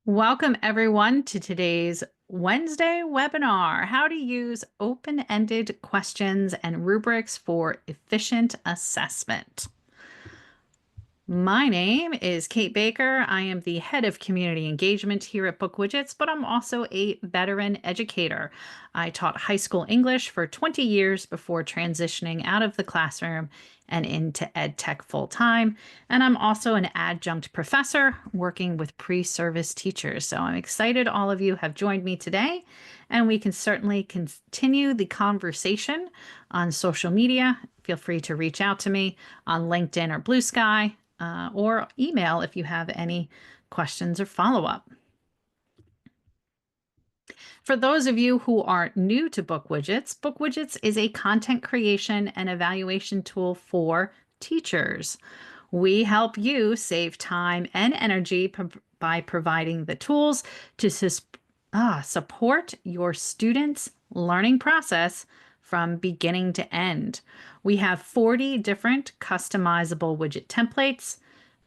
Welcome everyone to today's Wednesday webinar, how to use open-ended questions and rubrics for efficient assessment. My name is Kate Baker. I am the head of community engagement here at BookWidgets, but I'm also a veteran educator. I taught high school English for 20 years before transitioning out of the classroom and into ed tech full time. And I'm also an adjunct professor working with pre-service teachers. So I'm excited all of you have joined me today, and we can certainly continue the conversation on social media. Feel free to reach out to me on LinkedIn or Blue Sky. Or email if you have any questions or follow-up. For those of you who are new to BookWidgets, BookWidgets is a content creation and evaluation tool for teachers. We help you save time and energy by providing the tools to support your students' learning process from beginning to end. We have 40 different customizable widget templates,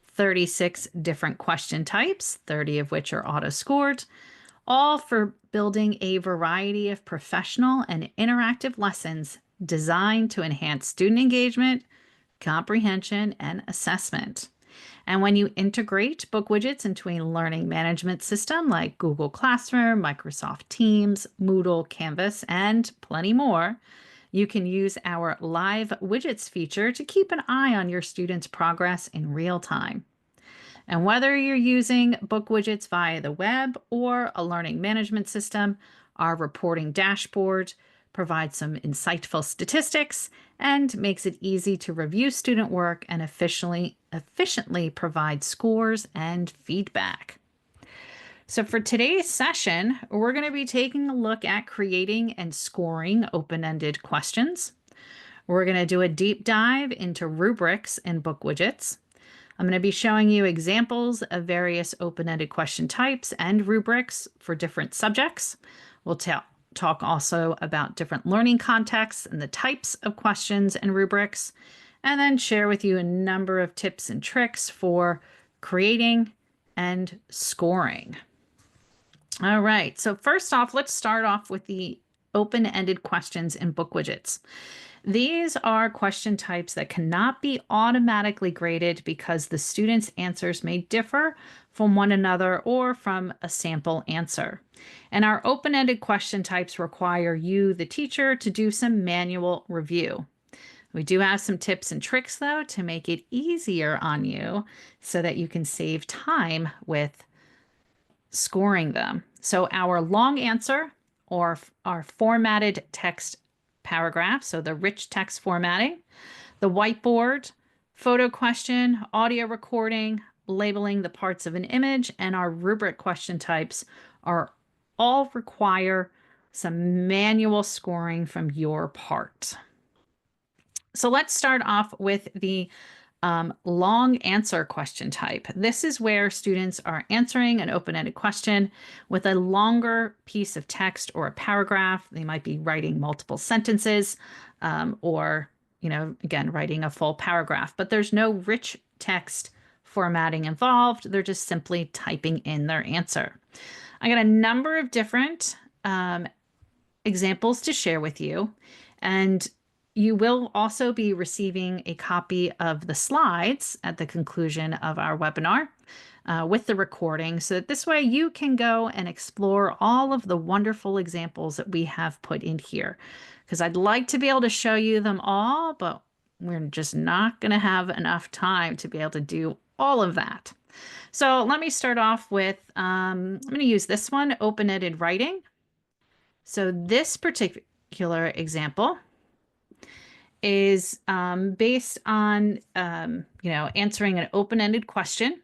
36 different question types, 30 of which are auto-scored, all for building a variety of professional and interactive lessons designed to enhance student engagement, comprehension, and assessment. And when you integrate BookWidgets into a learning management system like Google Classroom, Microsoft Teams, Moodle, Canvas, and plenty more, you can use our Live Widgets feature to keep an eye on your students' progress in real time. And whether you're using BookWidgets via the web or a learning management system, our reporting dashboard provides some insightful statistics and makes it easy to review student work and efficiently provide scores and feedback. So for today's session, we're going to be taking a look at creating and scoring open-ended questions. We're going to do a deep dive into rubrics in BookWidgets. I'm going to be showing you examples of various open-ended question types and rubrics for different subjects. We'll talk also about different learning contexts and the types of questions and rubrics, and then share with you a number of tips and tricks for creating and scoring. All right, so first off, let's start off with the open-ended questions in BookWidgets. These are question types that cannot be automatically graded because the student's answers may differ from one another or from a sample answer. And our open-ended question types require you, the teacher, to do some manual review. We do have some tips and tricks, though, to make it easier on you so that you can save time with scoring them. So our long answer or our formatted text paragraph, so the rich text formatting, the whiteboard, photo question, audio recording, labeling the parts of an image, and our rubric question types are all require some manual scoring from your part. So let's start off with the long answer question type. This is where students are answering an open-ended question with a longer piece of text or a paragraph. They might be writing multiple sentences or, again, writing a full paragraph, but there's no rich text formatting involved. They're just simply typing in their answer. I got a number of different examples to share with you, and you will also be receiving a copy of the slides at the conclusion of our webinar with the recording, so that this way you can go and explore all of the wonderful examples that we have put in here. Because I'd like to be able to show you them all, but we're just not going to have enough time to be able to do all of that. So let me start off with, I'm going to use this one, open-ended writing. So this particular example is based on, answering an open-ended question.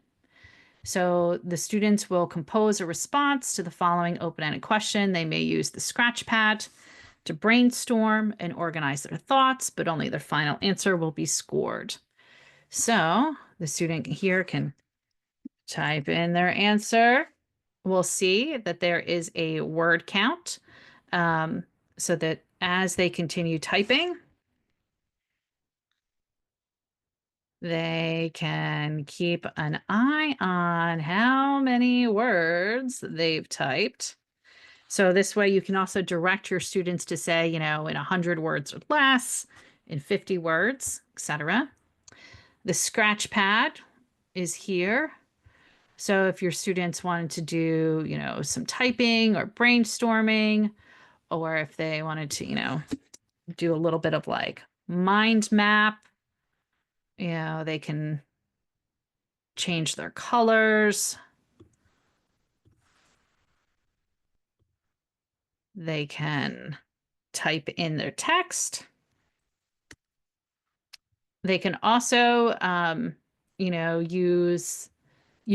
So the students will compose a response to the following open-ended question. They may use the scratch pad to brainstorm and organize their thoughts, but only their final answer will be scored. So the student here can type in their answer. We'll see that there is a word count, so that as they continue typing, They can keep an eye on how many words they've typed. So this way you can also direct your students to say, in 100 words or less, in 50 words, etc. The scratch pad is here. So if your students wanted to do, some typing or brainstorming, or if they wanted to, do a little bit of like mind map, they can change their colors. They can type in their text. They can also, you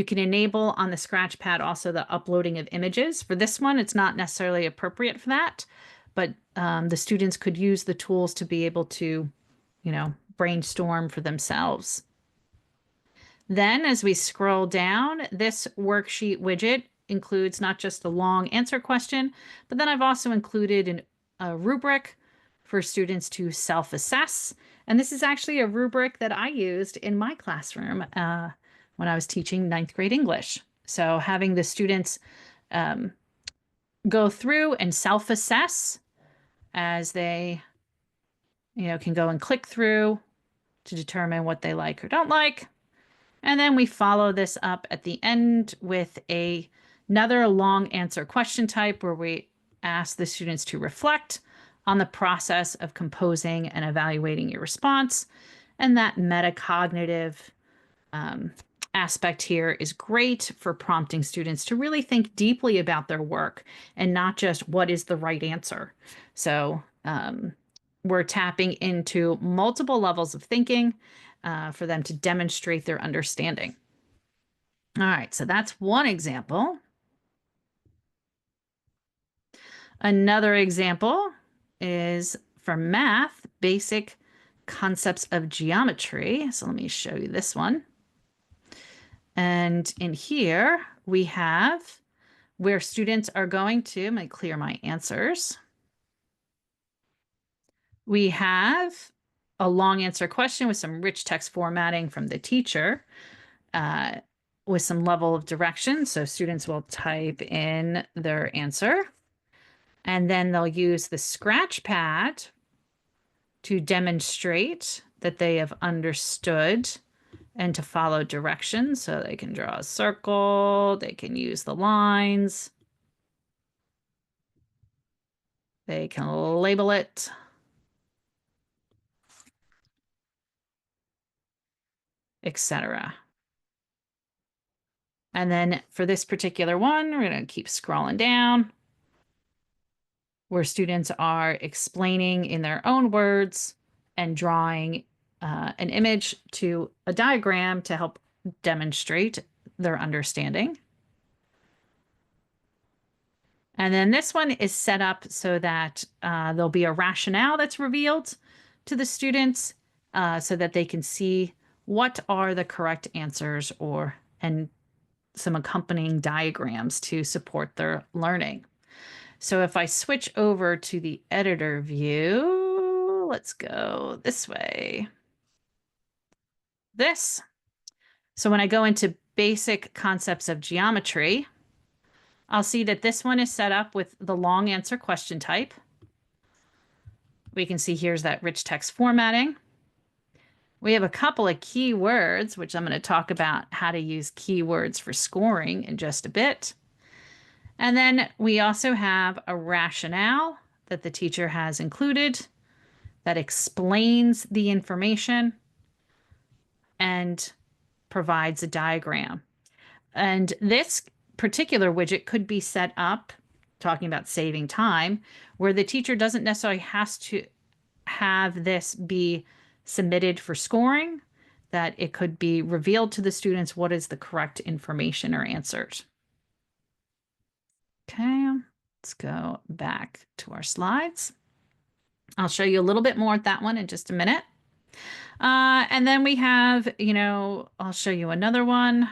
can enable on the scratch pad also the uploading of images. For this one, it's not necessarily appropriate for that, but the students could use the tools to be able to, brainstorm for themselves. Then as we scroll down, this worksheet widget includes not just the long answer question, but then I've also included a rubric for students to self-assess. And this is actually a rubric that I used in my classroom when I was teaching ninth grade English. So having the students go through and self-assess as they, can go and click through to determine what they like or don't like. And then we follow this up at the end with another long answer question type where we ask the students to reflect on the process of composing and evaluating your response. And that metacognitive aspect here is great for prompting students to really think deeply about their work and not just what is the right answer. So we're tapping into multiple levels of thinking for them to demonstrate their understanding. All right, so that's one example. Another example is for math, basic concepts of geometry. So let me show you this one. And in here, we have where students are going to, I'm going to clear my answers. We have a long answer question with some rich text formatting from the teacher with some level of direction. So students will type in their answer. And then they'll use the scratch pad to demonstrate that they have understood and to follow directions. So they can draw a circle, they can use the lines, they can label it, etc. And then for this particular one, we're going to keep scrolling down where students are explaining in their own words and drawing an image to a diagram to help demonstrate their understanding. And then this one is set up so that there'll be a rationale that's revealed to the students so that they can see what are the correct answers and some accompanying diagrams to support their learning. So if I switch over to the editor view, let's go this way. So when I go into basic concepts of geometry, I'll see that this one is set up with the long answer question type. We can see here's that rich text formatting. We have a couple of keywords, which I'm going to talk about how to use keywords for scoring in just a bit. And then we also have a rationale that the teacher has included that explains the information and provides a diagram. And this particular widget could be set up, talking about saving time, where the teacher doesn't necessarily has to have this be submitted for scoring, that it could be revealed to the students what is the correct information or answers. Okay, let's go back to our slides. I'll show you a little bit more at that one in just a minute. And then we have, I'll show you another one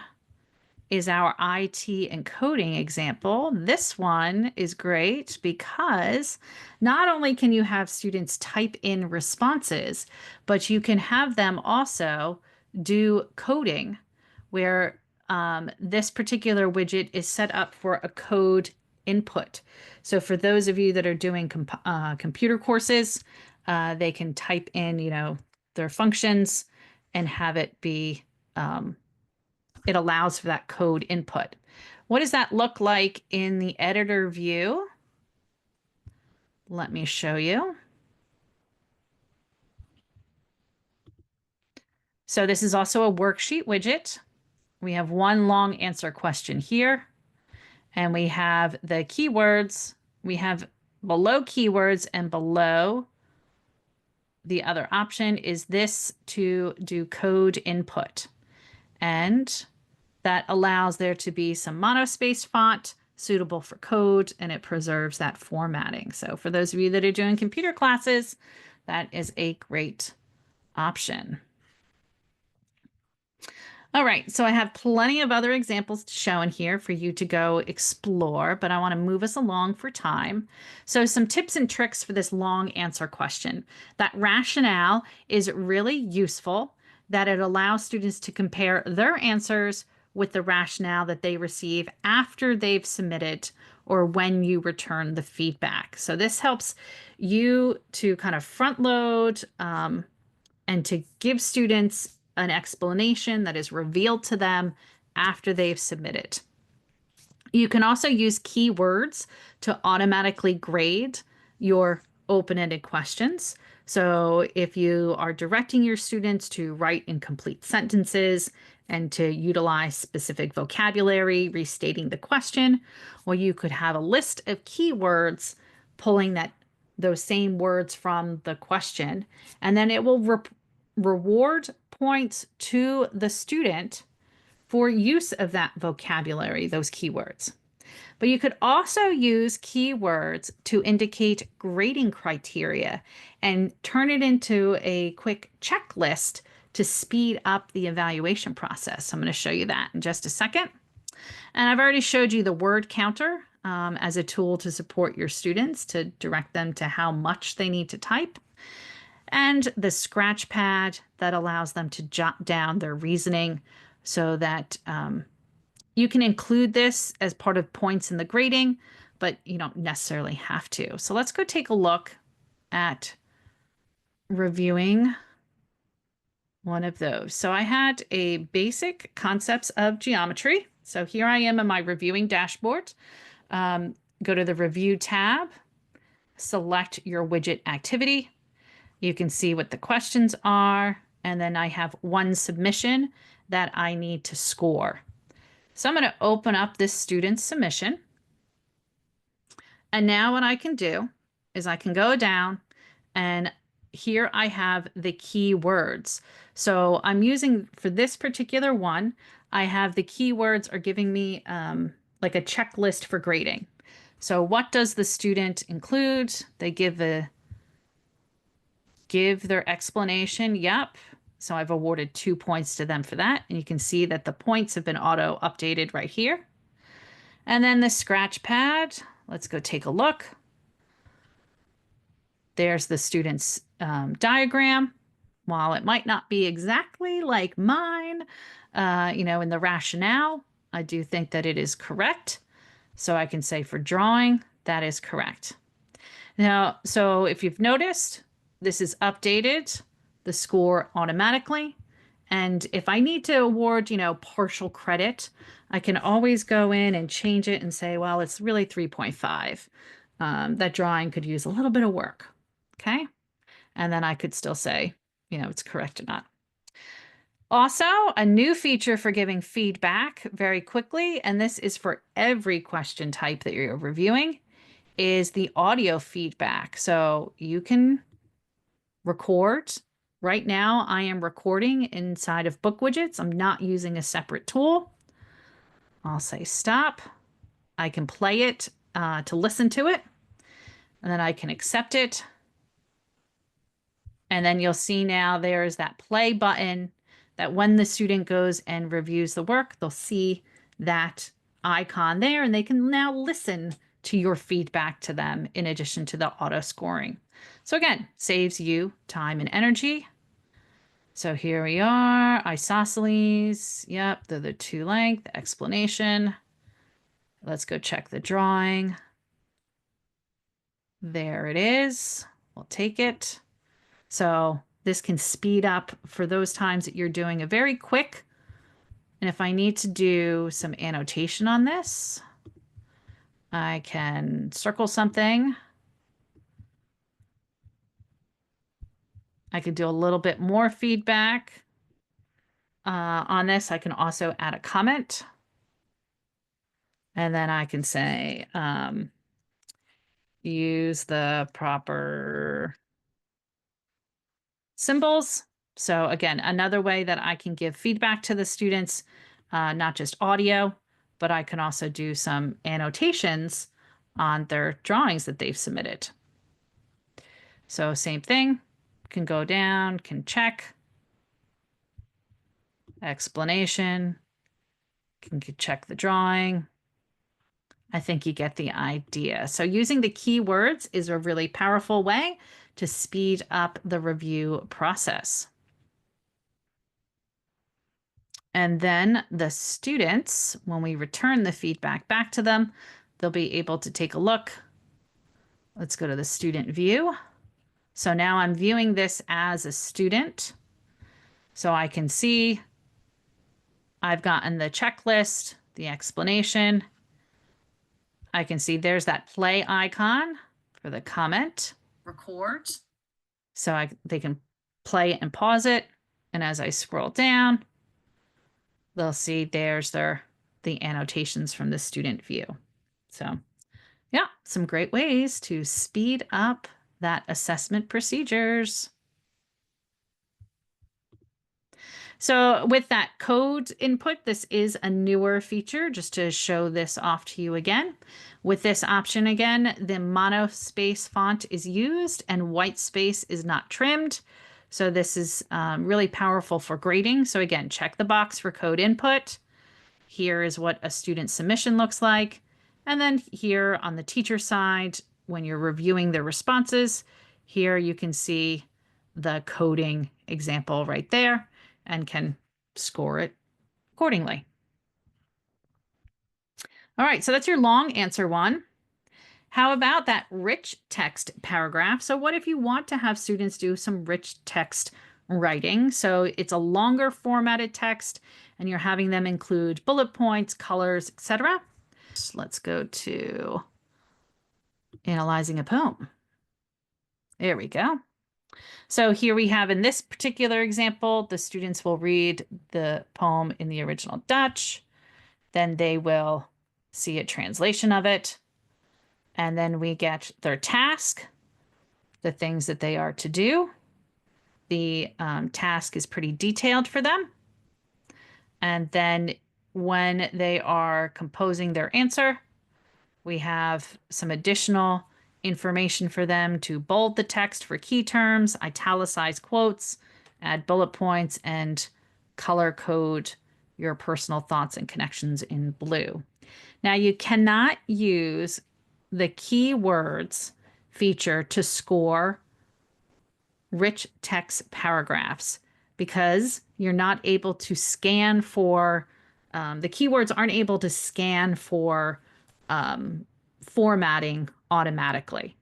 is our IT and coding example. This one is great because not only can you have students type in responses, but you can have them also do coding where this particular widget is set up for a code input. So for those of you that are doing computer courses, they can type in, their functions and have it be, it allows for that code input. What does that look like in the editor view? Let me show you. So this is also a worksheet widget. We have one long answer question here, and we have the keywords. We have below keywords and below the other option is this to do code input. And that allows there to be some monospace font suitable for code, and it preserves that formatting. So for those of you that are doing computer classes, that is a great option. All right, so I have plenty of other examples to show in here for you to go explore, but I want to move us along for time. So some tips and tricks for this long answer question. That rationale is really useful, that it allows students to compare their answers with the rationale that they receive after they've submitted or when you return the feedback. So this helps you to kind of front load and to give students an explanation that is revealed to them after they've submitted. You can also use keywords to automatically grade your open-ended questions. So if you are directing your students to write incomplete sentences and to utilize specific vocabulary, restating the question, or you could have a list of keywords pulling those same words from the question, and then it will reward points to the student for use of that vocabulary, those keywords. But you could also use keywords to indicate grading criteria and turn it into a quick checklist to speed up the evaluation process. So I'm going to show you that in just a second. And I've already showed you the word counter as a tool to support your students, to direct them to how much they need to type, and the scratch pad that allows them to jot down their reasoning so that you can include this as part of points in the grading, but you don't necessarily have to. So let's go take a look at reviewing one of those. So I had a basic concepts of geometry. So here I am in my reviewing dashboard. Go to the review tab, select your widget activity. You can see what the questions are, and then I have one submission that I need to score. So I'm going to open up this student's submission. And now what I can do is I can go down, and here I have the keywords. So I'm using, for this particular one, I have the keywords are giving me like a checklist for grading. So what does the student include? They give their explanation. Yep. So I've awarded 2 points to them for that. And you can see that the points have been auto updated right here. And then the scratch pad, let's go take a look. There's the student's diagram. While it might not be exactly like mine, in the rationale, I do think that it is correct. So I can say for drawing, that is correct. Now, so if you've noticed, this is updated the score automatically. And if I need to award, partial credit, I can always go in and change it and say, well, it's really 3.5. That drawing could use a little bit of work. Okay. And then I could still say, it's correct or not. Also, a new feature for giving feedback very quickly, and this is for every question type that you're reviewing, is the audio feedback. So you can record. Right now, I am recording inside of BookWidgets. I'm not using a separate tool. I'll say stop. I can play it to listen to it, and then I can accept it. And then you'll see now there's that play button that when the student goes and reviews the work, they'll see that icon there, and they can now listen to your feedback to them in addition to the auto scoring. So again, saves you time and energy. So here we are, isosceles. Yep, they're the two length, explanation. Let's go check the drawing. There it is. We'll take it. So this can speed up for those times that you're doing a very quick. And if I need to do some annotation on this, I can circle something. I can do a little bit more feedback on this. I can also add a comment. And then I can say, use the proper symbols. So again, another way that I can give feedback to the students, not just audio, but I can also do some annotations on their drawings that they've submitted. So same thing, can go down, can check, explanation, can check the drawing. I think you get the idea. So using the keywords is a really powerful way to speed up the review process. And then the students, when we return the feedback back to them, they'll be able to take a look. Let's go to the student view. So now I'm viewing this as a student. So I can see I've gotten the checklist, the explanation. I can see there's that play icon for the comment. Record. So they can play and pause it. And as I scroll down, they'll see there's the annotations from the student view. So yeah, some great ways to speed up that assessment procedures. So with that code input, this is a newer feature, just to show this off to you again. With this option again, the monospace font is used and white space is not trimmed. So this is really powerful for grading. So again, check the box for code input. Here is what a student submission looks like. And then here on the teacher side, when you're reviewing their responses, here you can see the coding example right there and can score it accordingly. All right, so that's your long answer one. How about that rich text paragraph? So what if you want to have students do some rich text writing? So it's a longer formatted text and you're having them include bullet points, colors, etc. Let's go to analyzing a poem. There we go. So here we have in this particular example, the students will read the poem in the original Dutch. Then they will see a translation of it. And then we get their task, the things that they are to do. The task is pretty detailed for them. And then when they are composing their answer, we have some additional information for them to bold the text for key terms, italicize quotes, add bullet points, and color code your personal thoughts and connections in blue. Now, you cannot use the keywords feature to score rich text paragraphs because you're not able to scan for, the keywords aren't able to scan for formatting automatically.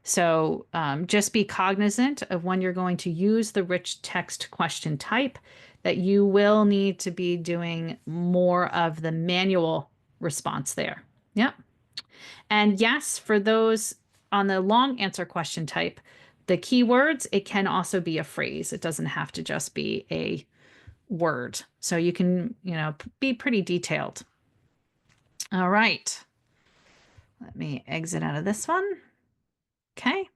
So just be cognizant of when you're going to use the rich text question type that you will need to be doing more of the manual response there. Yep. And yes, for those on the long answer question type, the keywords, it can also be a phrase. It doesn't have to just be a word. So you can, be pretty detailed. All right. Let me exit out of this one. Okay.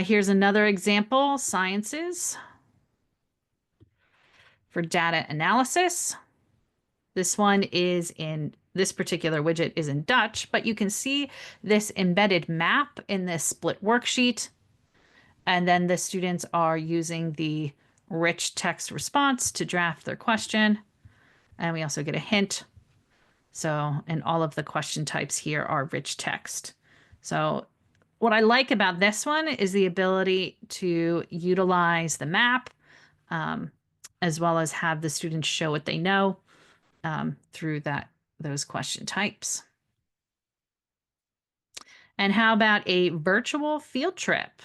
Here's another example, sciences for data analysis. This one is in, this particular widget is in Dutch, but you can see this embedded map in this split worksheet. And then the students are using the rich text response to draft their question. And we also get a hint. So, and all of the question types here are rich text. So what I like about this one is the ability to utilize the map as well as have the students show what they know through those question types. And how about a virtual field trip?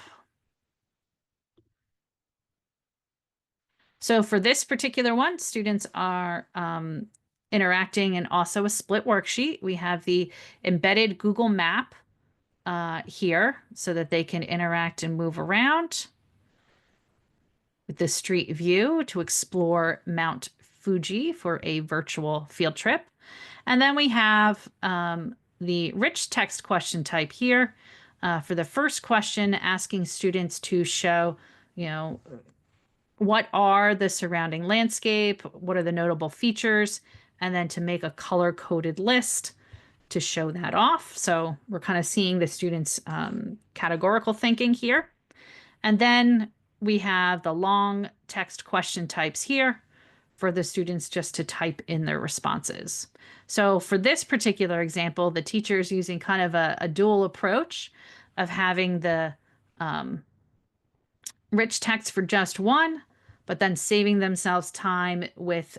So for this particular one, students are interacting in also a split worksheet. We have the embedded Google map here so that they can interact and move around with the street view to explore Mount Fuji for a virtual field trip. And then we have the rich text question type here. For the first question, asking students to show, what are the surrounding landscape, what are the notable features, and then to make a color-coded list to show that off. So we're kind of seeing the students' categorical thinking here. And then we have the long text question types here for the students just to type in their responses. So for this particular example, the teacher is using kind of a dual approach of having the rich text for just one, but then saving themselves time with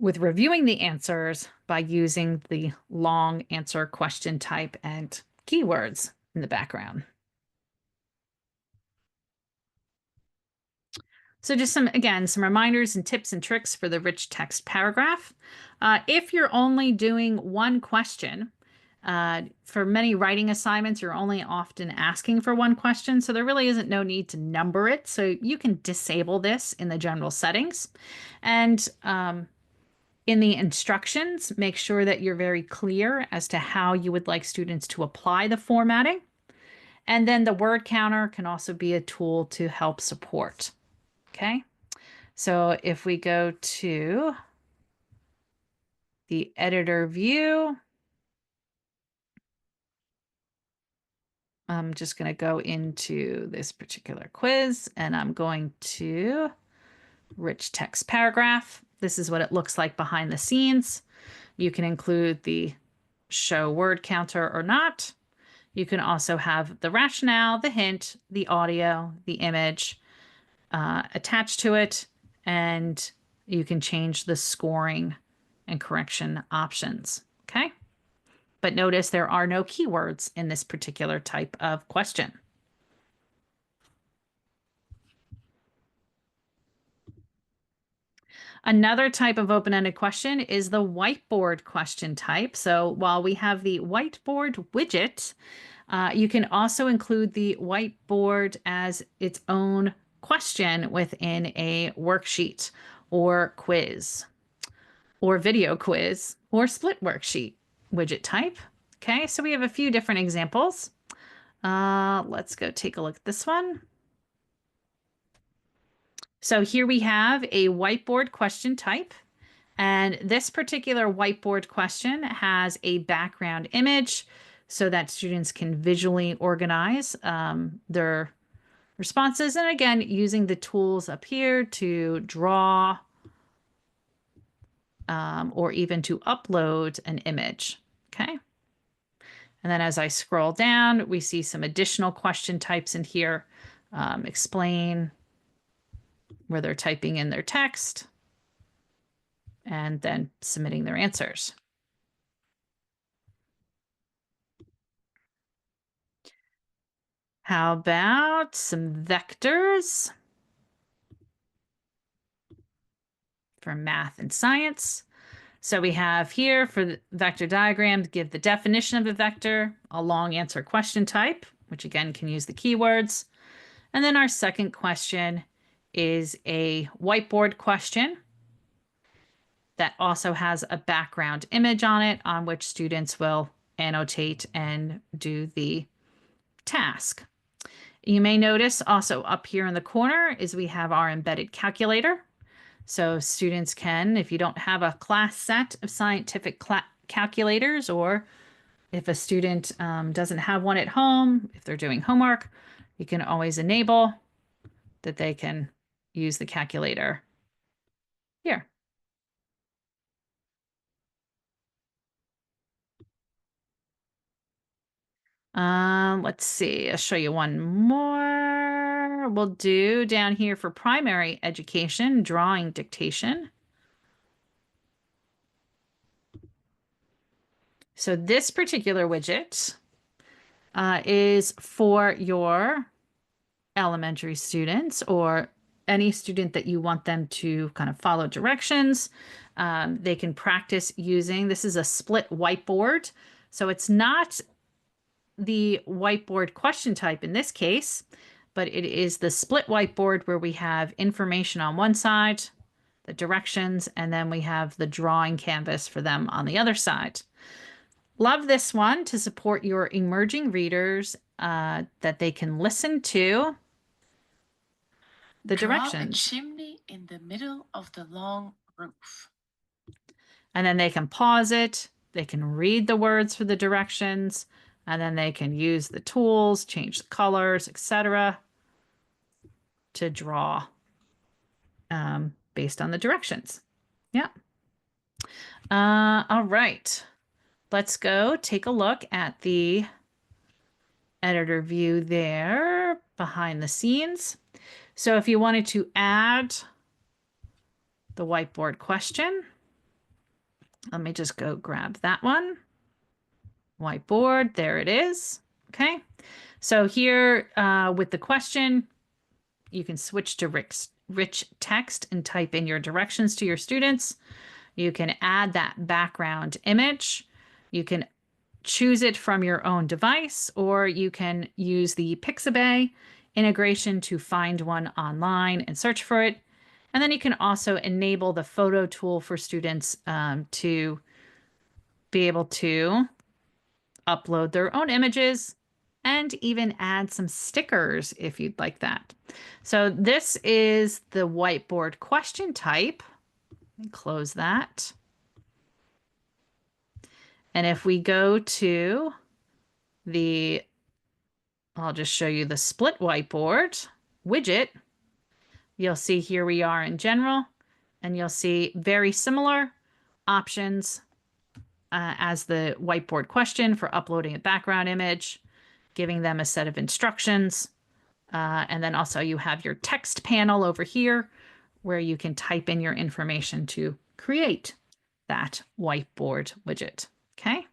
reviewing the answers by using the long answer question type and keywords in the background. So just some reminders and tips and tricks for the rich text paragraph. If you're only doing one question, for many writing assignments, you're only often asking for one question, so there really isn't no need to number it. So you can disable this in the general settings. And in the instructions, make sure that you're very clear as to how you would like students to apply the formatting. And then the word counter can also be a tool to help support. Okay, so if we go to the editor view, I'm just going to go into this particular quiz and I'm going to rich text paragraph. This is what it looks like behind the scenes. You can include the show word counter or not. You can also have the rationale, the hint, the audio, the image attached to it, and you can change the scoring and correction options. Okay. But notice there are no keywords in this particular type of question. Another type of open-ended question is the whiteboard question type. So while we have the whiteboard widget, you can also include the whiteboard as its own question within a worksheet or quiz or video quiz or split worksheet widget type. Okay, so we have a few different examples. Let's go take a look at this one. So here we have a whiteboard question type. And this particular whiteboard question has a background image so that students can visually organize their responses. And again, using the tools up here to draw or even to upload an image. Okay. And then as I scroll down, we see some additional question types in here. Explain where they're typing in their text and then submitting their answers. How about some vectors for math and science? So we have here for the vector diagram, give the definition of a vector, a long answer question type, which again can use the keywords. And then our second question is a whiteboard question that also has a background image on it on which students will annotate and do the task. You may notice also up here in the corner is we have our embedded calculator. So students can, if you don't have a class set of scientific calculators, or if a student doesn't have one at home, if they're doing homework, you can always enable that they can use the calculator here. Let's see, I'll show you one more. or we'll do down here for primary education, drawing dictation. So this particular widget is for your elementary students or any student that you want them to kind of follow directions. They can practice using, this is a split whiteboard. So it's not the whiteboard question type in this case, but it is the split whiteboard where we have information on one side, the directions, and then we have the drawing canvas for them on the other side. Love this one to support your emerging readers that they can listen to the directions. Draw a chimney in the middle of the long roof. And then they can pause it. They can read the words for the directions, and then they can use the tools, change the colors, etc. to draw based on the directions. Yeah. All right. Let's go take a look at the editor view there behind the scenes. So if you wanted to add the whiteboard question, let me just go grab that one. Whiteboard, there it is. Okay. So here with the question, you can switch to rich text and type in your directions to your students. You can add that background image. You can choose it from your own device, or you can use the Pixabay integration to find one online and search for it. And then you can also enable the photo tool for students to be able to upload their own images and even add some stickers if you'd like that. So this is the whiteboard question type. Close that. And if we go to the, I'll just show you the split whiteboard widget, you'll see here we are in general, and you'll see very similar options as the whiteboard question for uploading a background image, giving them a set of instructions. And then also you have your text panel over here where you can type in your information to create that whiteboard widget. Okay.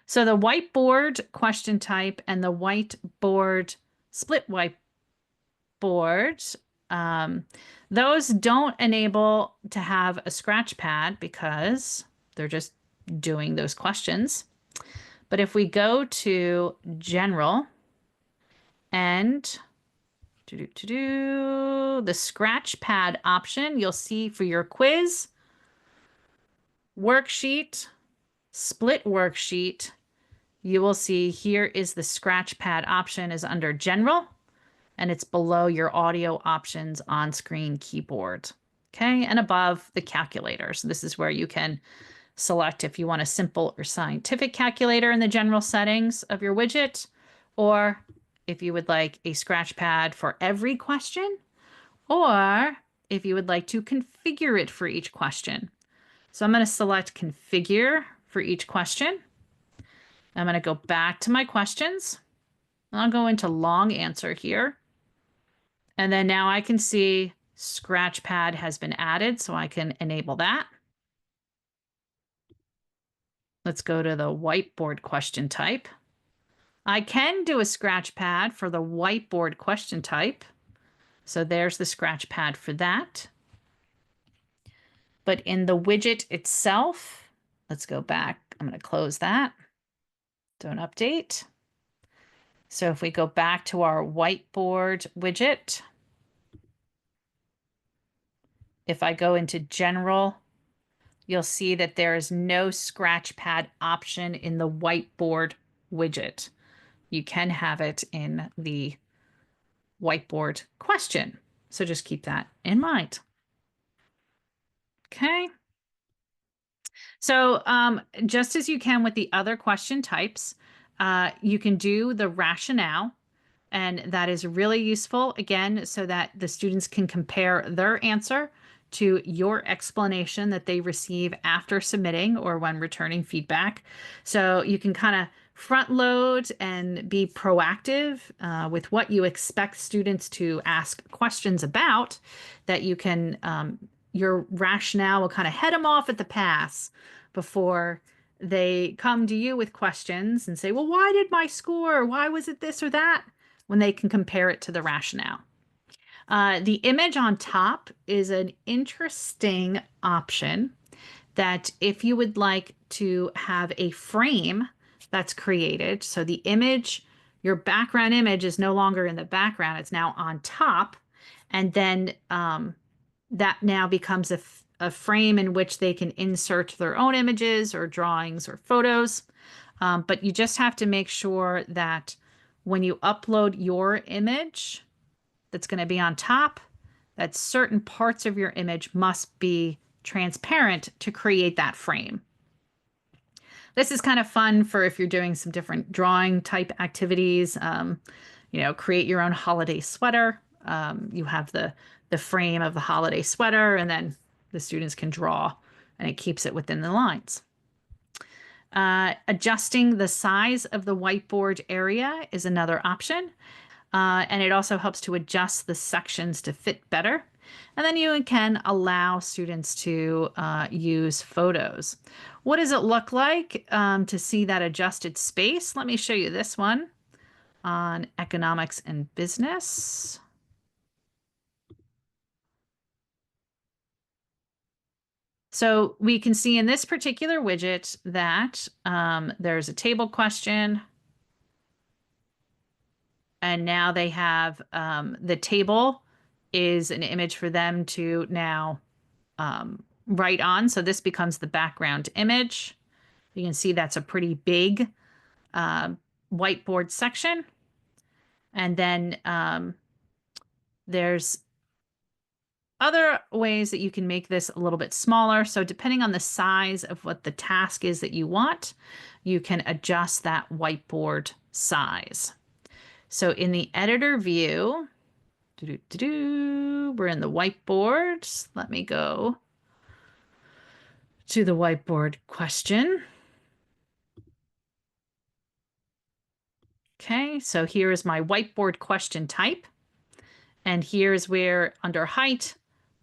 So the whiteboard question type and the whiteboard split whiteboard, those don't enable to have a scratch pad because they're just doing those questions. But if we go to general and the scratch pad option, you'll see for your quiz, worksheet, split worksheet, you will see here is the scratch pad option is under general, and it's below your audio options on screen keyboard. Okay, and above the calculator. So this is where you can select if you want a simple or scientific calculator in the general settings of your widget, or if you would like a scratch pad for every question, or if you would like to configure it for each question. So I'm going to select configure for each question. I'm going to go back to my questions. I'll go into long answer here. And then now I can see scratch pad has been added, so I can enable that. Let's go to the whiteboard question type. I can do a scratch pad for the whiteboard question type. So there's the scratch pad for that. But in the widget itself, let's go back. I'm going to close that. Don't update. So if we go back to our whiteboard widget, if I go into general, you'll see that there is no scratch pad option in the whiteboard widget. You can have it in the whiteboard question. So just keep that in mind. Okay. So just as you can with the other question types, you can do the rationale, and that is really useful, again, so that the students can compare their answer to your explanation that they receive after submitting or when returning feedback. So you can kind of Front load and be proactive with what you expect students to ask questions about, that you can, your rationale will kind of head them off at the pass before they come to you with questions and say, well, why did my score? Why was it this or that? When they can compare it to the rationale. The image on top is an interesting option that if you would like to have a frame that's created, so the image, your background image is no longer in the background, it's now on top, and then that now becomes a frame in which they can insert their own images or drawings or photos. But you just have to make sure that when you upload your image that's going to be on top, that certain parts of your image must be transparent to create that frame. This is kind of fun for if you're doing some different drawing type activities. Create your own holiday sweater. You have the frame of the holiday sweater, and then the students can draw, and it keeps it within the lines. Adjusting the size of the whiteboard area is another option. And it also helps to adjust the sections to fit better. And then you can allow students to use photos. What does it look like to see that adjusted space? Let me show you this one on economics and business. So we can see in this particular widget that there's a table question. And now they have the table is an image for them to now write on. So this becomes the background image. You can see that's a pretty big whiteboard section. And then there's other ways that you can make this a little bit smaller. So depending on the size of what the task is that you want, you can adjust that whiteboard size. So in the editor view, we're in the whiteboard. Let me go to the whiteboard question. Okay, so here is my whiteboard question type. And here's where under height,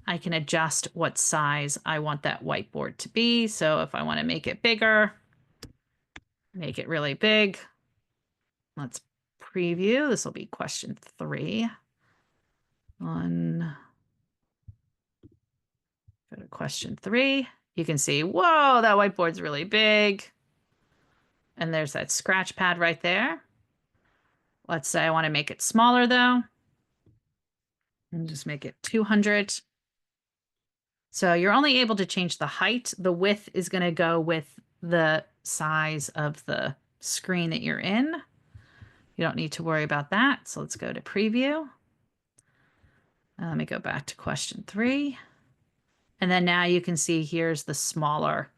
I can adjust what size I want that whiteboard to be. So if I want to make it bigger, make it really big. Let's preview. This will be question 3. Go to question 3. You can see, whoa, that whiteboard's really big. And there's that scratch pad right there. Let's say I want to make it smaller though. And just make it 200. So you're only able to change the height. The width is going to go with the size of the screen that you're in. You don't need to worry about that. So let's go to preview. Let me go back to question 3. And then now you can see here's the smaller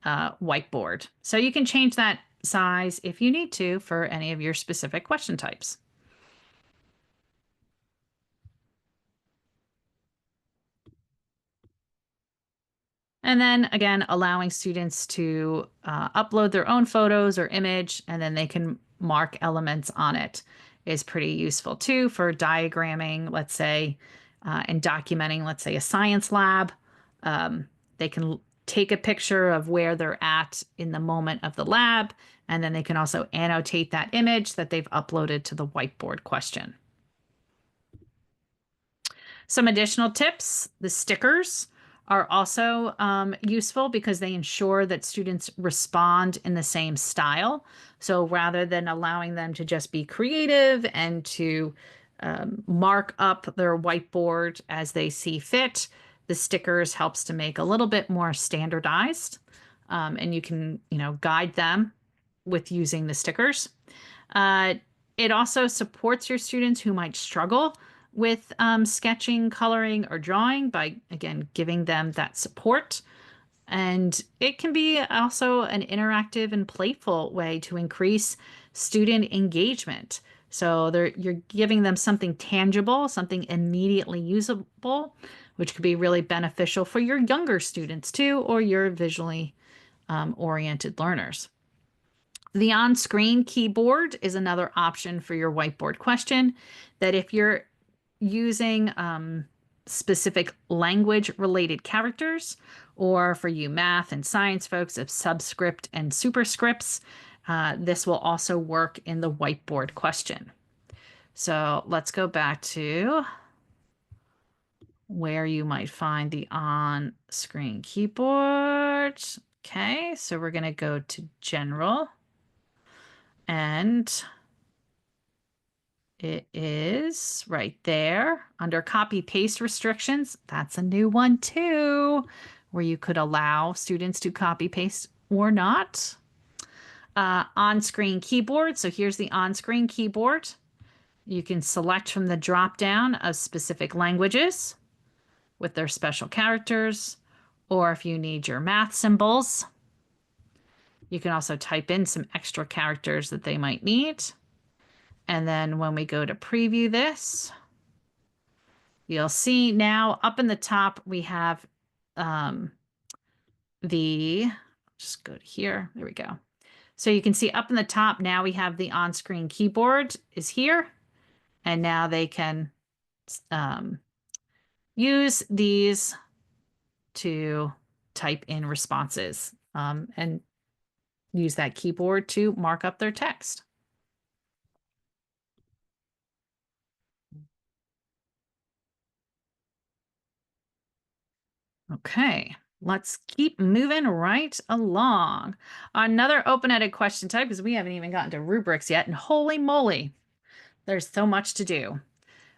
whiteboard. So you can change that size if you need to for any of your specific question types. And then again, allowing students to upload their own photos or image, and then they can mark elements on it is pretty useful too for diagramming, let's say, and documenting, let's say, a science lab. They can take a picture of where they're at in the moment of the lab, and then they can also annotate that image that they've uploaded to the whiteboard question. Some additional tips, the stickers are also useful because they ensure that students respond in the same style. So rather than allowing them to just be creative and to mark up their whiteboard as they see fit, the stickers helps to make a little bit more standardized. And you can, guide them with using the stickers. It also supports your students who might struggle with sketching, coloring, or drawing by, again, giving them that support. And it can be also an interactive and playful way to increase student engagement. So you're giving them something tangible, something immediately usable, which could be really beneficial for your younger students too, or your visually oriented learners. The on-screen keyboard is another option for your whiteboard question that if you're using specific language related characters, or for you math and science folks of subscript and superscripts, this will also work in the whiteboard question. So let's go back to where you might find the on-screen keyboard. Okay, so we're going to go to General, and it is right there under copy paste restrictions. That's a new one too, where you could allow students to copy paste or not. On-screen keyboard. So here's the on-screen keyboard. You can select from the drop down of specific languages with their special characters, or if you need your math symbols, you can also type in some extra characters that they might need. And then when we go to preview this, you'll see now up in the top, we have just go to here. There we go. So you can see up in the top, now we have the on-screen keyboard is here. And now they can use these to type in responses and use that keyboard to mark up their text. Okay, let's keep moving right along. Another open-ended question type, because we haven't even gotten to rubrics yet, and holy moly, there's so much to do.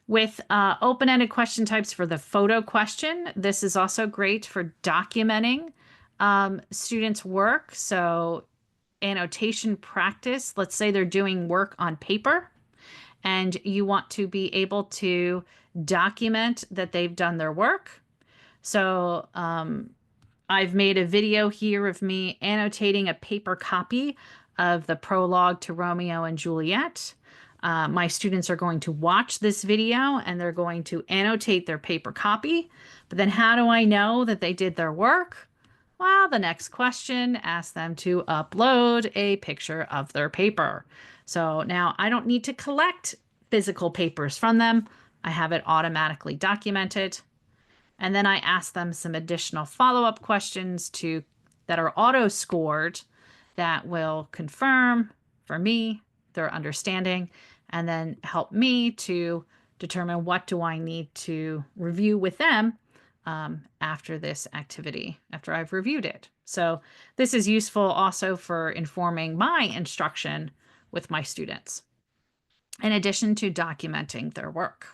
With open-ended question types for the photo question, this is also great for documenting students' work. So annotation practice, let's say they're doing work on paper and you want to be able to document that they've done their work. So I've made a video here of me annotating a paper copy of the prologue to Romeo and Juliet. My students are going to watch this video and they're going to annotate their paper copy. But then how do I know that they did their work? Well, the next question asks them to upload a picture of their paper. So now I don't need to collect physical papers from them. I have it automatically documented. And then I ask them some additional follow-up questions that are auto-scored that will confirm for me their understanding and then help me to determine what do I need to review with them after this activity, after I've reviewed it. So this is useful also for informing my instruction with my students, in addition to documenting their work.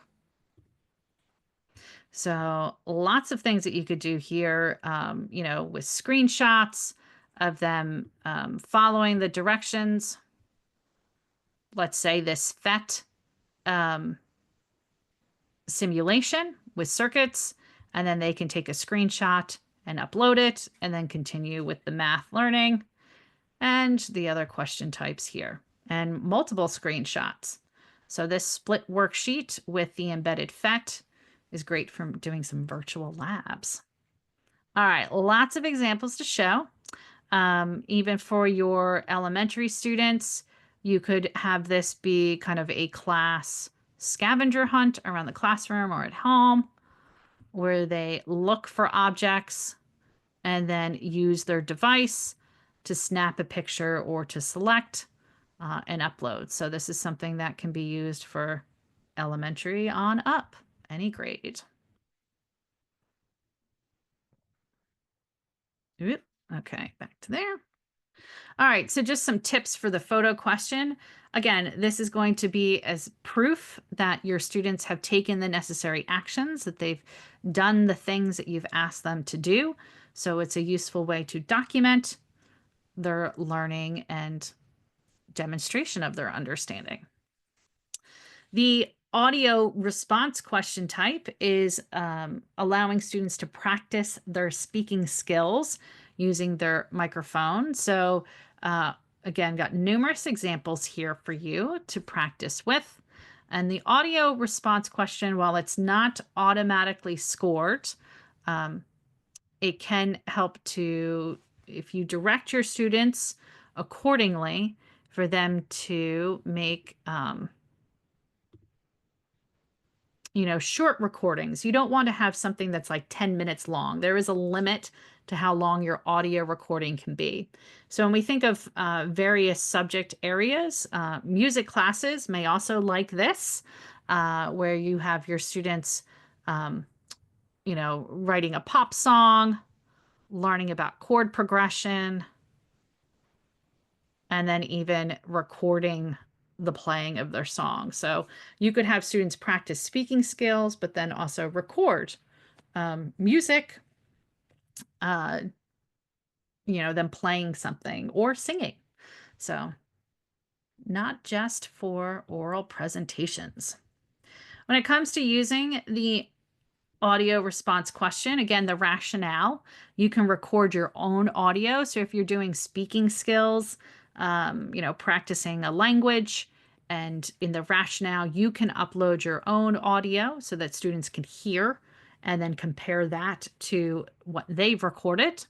So lots of things that you could do here, with screenshots of them following the directions. Let's say this FET simulation with circuits, and then they can take a screenshot and upload it, and then continue with the math learning and the other question types here, and multiple screenshots. So this split worksheet with the embedded FET is great for doing some virtual labs. All right, lots of examples to show. Even for your elementary students, you could have this be kind of a class scavenger hunt around the classroom or at home, where they look for objects and then use their device to snap a picture or to select and upload. So this is something that can be used for elementary on up, any grade. Oop, okay, back to there. All right, so just some tips for the photo question. Again, this is going to be as proof that your students have taken the necessary actions, that they've done the things that you've asked them to do. So it's a useful way to document their learning and demonstration of their understanding. The audio response question type is allowing students to practice their speaking skills using their microphone. So again, got numerous examples here for you to practice with. And the audio response question, while it's not automatically scored, it can help to, if you direct your students accordingly, for them to make, short recordings. You don't want to have something that's like 10 minutes long. There is a limit to how long your audio recording can be. So when we think of various subject areas, music classes may also like this, where you have your students, um, writing a pop song, learning about chord progression, and then even recording the playing of their song. So you could have students practice speaking skills, but then also record music, uh, them playing something or singing. So not just for oral presentations. When it comes to using the audio response question, again, the rationale, you can record your own audio. So if you're doing speaking skills, practicing a language, and in the rationale, you can upload your own audio so that students can hear and then compare that to what they've recorded.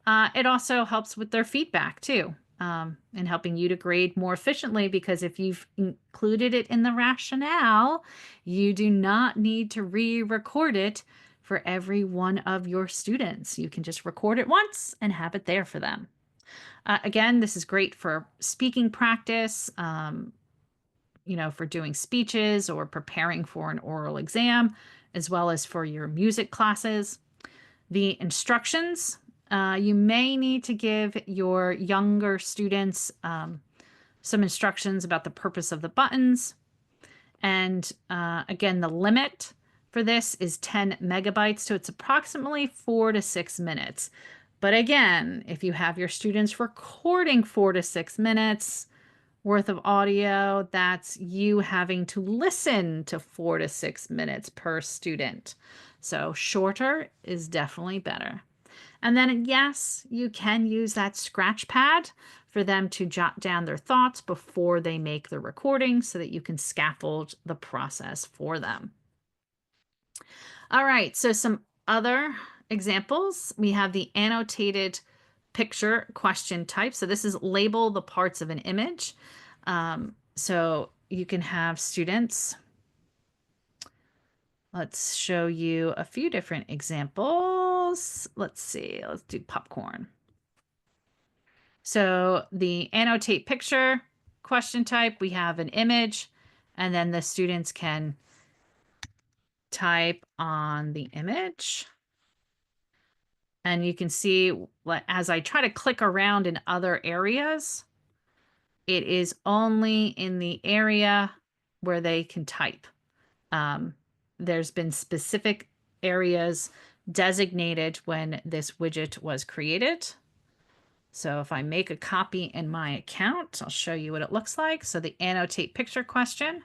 It also helps with their feedback too, and helping you to grade more efficiently, because if you've included it in the rationale, you do not need to re-record it for every one of your students. You can just record it once and have it there for them. Again, this is great for speaking practice, for doing speeches or preparing for an oral exam, as well as for your music classes. The instructions, you may need to give your younger students some instructions about the purpose of the buttons. And again, the limit for this is 10 megabytes, so it's approximately 4 to 6 minutes. But again, if you have your students recording 4 to 6 minutes worth of audio, that's you having to listen to 4 to 6 minutes per student. So shorter is definitely better. And then, yes, you can use that scratch pad for them to jot down their thoughts before they make the recording so that you can scaffold the process for them. All right, so some other examples. We have the annotated picture question type. So this is label the parts of an image. So you can have students. Let's show you a few different examples. Let's see, let's do popcorn. So the annotate picture question type, we have an image, and then the students can type on the image. And you can see as I try to click around in other areas, it is only in the area where they can type. There's been specific areas designated when this widget was created. So if I make a copy in my account, I'll show you what it looks like. So the annotate picture question.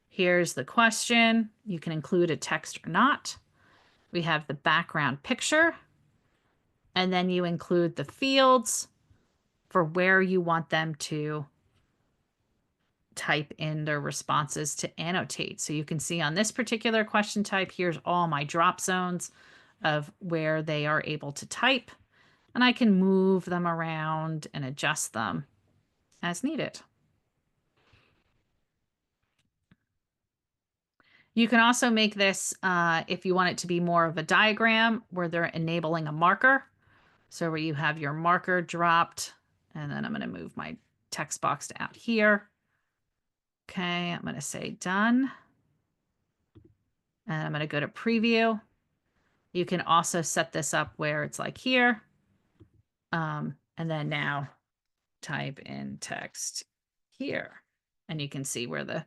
Here's the question. You can include a text or not. We have the background picture. And then you include the fields for where you want them to type in their responses to annotate. So you can see on this particular question type, here's all my drop zones of where they are able to type. And I can move them around and adjust them as needed. You can also make this, if you want it to be more of a diagram, where they're enabling a marker. So where you have your marker dropped, and then I'm going to move my text box to out here. Okay, I'm going to say done. And I'm going to go to preview. You can also set this up where it's like here. And then now type in text here. And you can see where the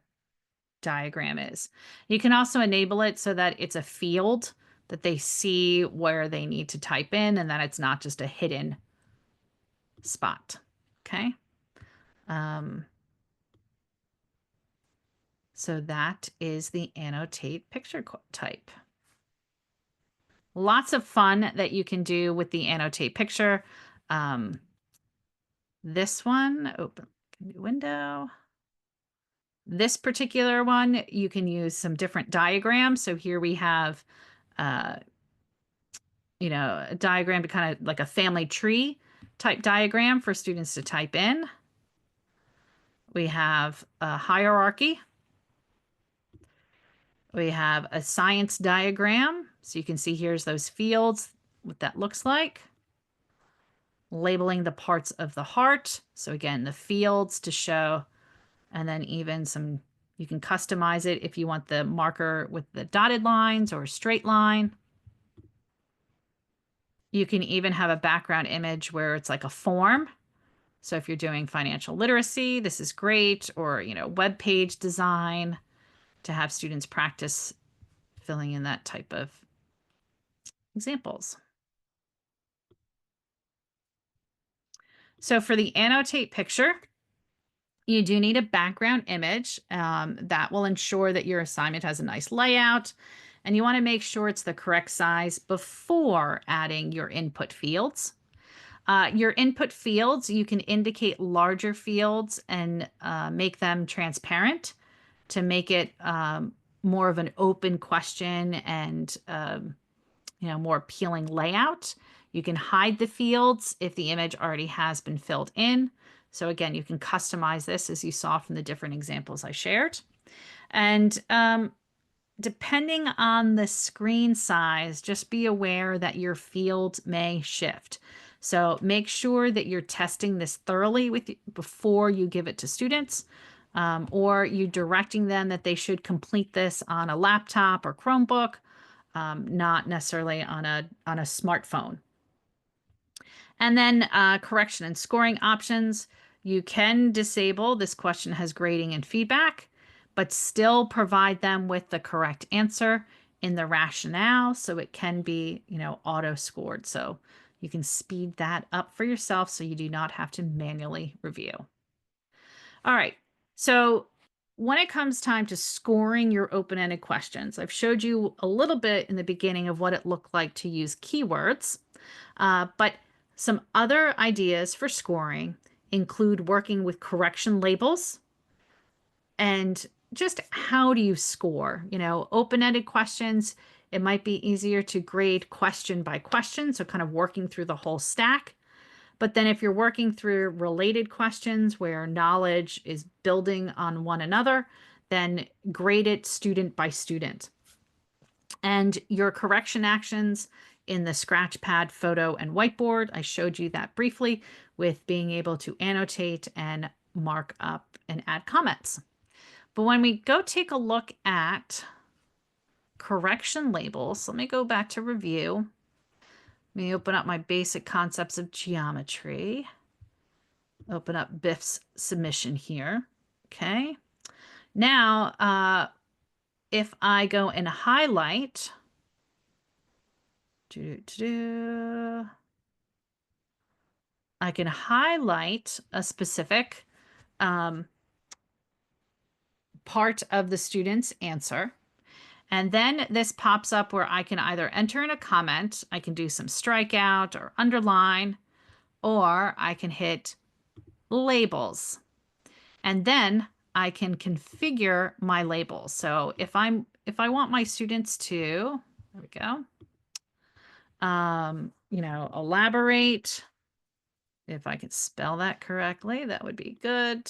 diagram is. You can also enable it so that it's a field that they see where they need to type in, and that it's not just a hidden spot. Okay. So that is the annotate picture type. Lots of fun that you can do with the annotate picture. This one, open new window. This particular one, you can use some different diagrams. So here we have, a diagram to kind of like a family tree. type diagram for students to type in. We have a hierarchy. We have a science diagram. So you can see here's those fields, what that looks like. Labeling the parts of the heart. So again, the fields to show, and then even some, you can customize it if you want the marker with the dotted lines or a straight line. You can even have a background image where it's like a form. So if you're doing financial literacy, this is great, or, web page design to have students practice filling in that type of examples. So for the Annotate Picture, you do need a background image that will ensure that your assignment has a nice layout, and you want to make sure it's the correct size before adding your input fields. Your input fields, you can indicate larger fields and make them transparent to make it more of an open question and more appealing layout. You can hide the fields if the image already has been filled in. So again, you can customize this as you saw from the different examples I shared. And depending on the screen size, just be aware that your field may shift. So make sure that you're testing this thoroughly before you give it to students, or you directing them that they should complete this on a laptop or Chromebook, not necessarily on a smartphone. And then correction and scoring options. You can disable this question has grading and feedback, but still provide them with the correct answer in the rationale so it can be, auto scored. So you can speed that up for yourself so you do not have to manually review. All right. So when it comes time to scoring your open-ended questions, I've showed you a little bit in the beginning of what it looked like to use keywords, but some other ideas for scoring include working with correction labels and just how do you score? Open-ended questions, it might be easier to grade question by question, so kind of working through the whole stack. But then if you're working through related questions where knowledge is building on one another, then grade it student by student. And your correction actions in the Scratchpad, photo, and whiteboard, I showed you that briefly with being able to annotate and mark up and add comments. But when we go take a look at correction labels, let me go back to review. Let me open up my basic concepts of geometry. Open up Biff's submission here. Okay. Now, if I go and highlight, I can highlight a specific part of the student's answer. And then this pops up where I can either enter in a comment, I can do some strikeout or underline, or I can hit labels. And then I can configure my labels. So if I want my students to, there we go, elaborate. If I could spell that correctly, that would be good.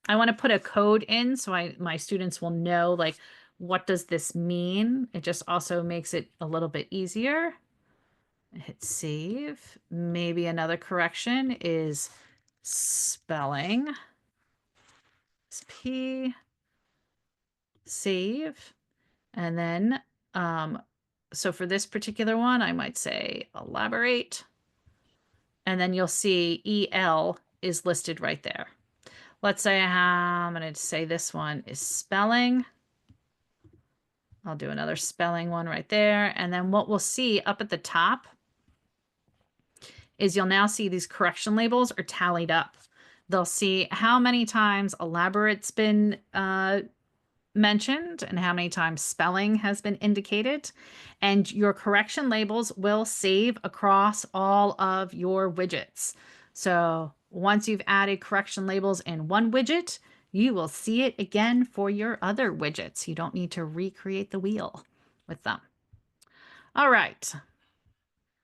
I want to put a code in so my students will know, like, what does this mean? It just also makes it a little bit easier. Hit save. Maybe another correction is spelling. P, save. And then, so for this particular one, I might say elaborate. And then you'll see EL is listed right there. Let's say I'm going to say this one is spelling. I'll do another spelling one right there. And then what we'll see up at the top is you'll now see these correction labels are tallied up. They'll see how many times elaborate's been mentioned and how many times spelling has been indicated. And your correction labels will save across all of your widgets. So once you've added correction labels in one widget, you will see it again for your other widgets. You don't need to recreate the wheel with them. All right.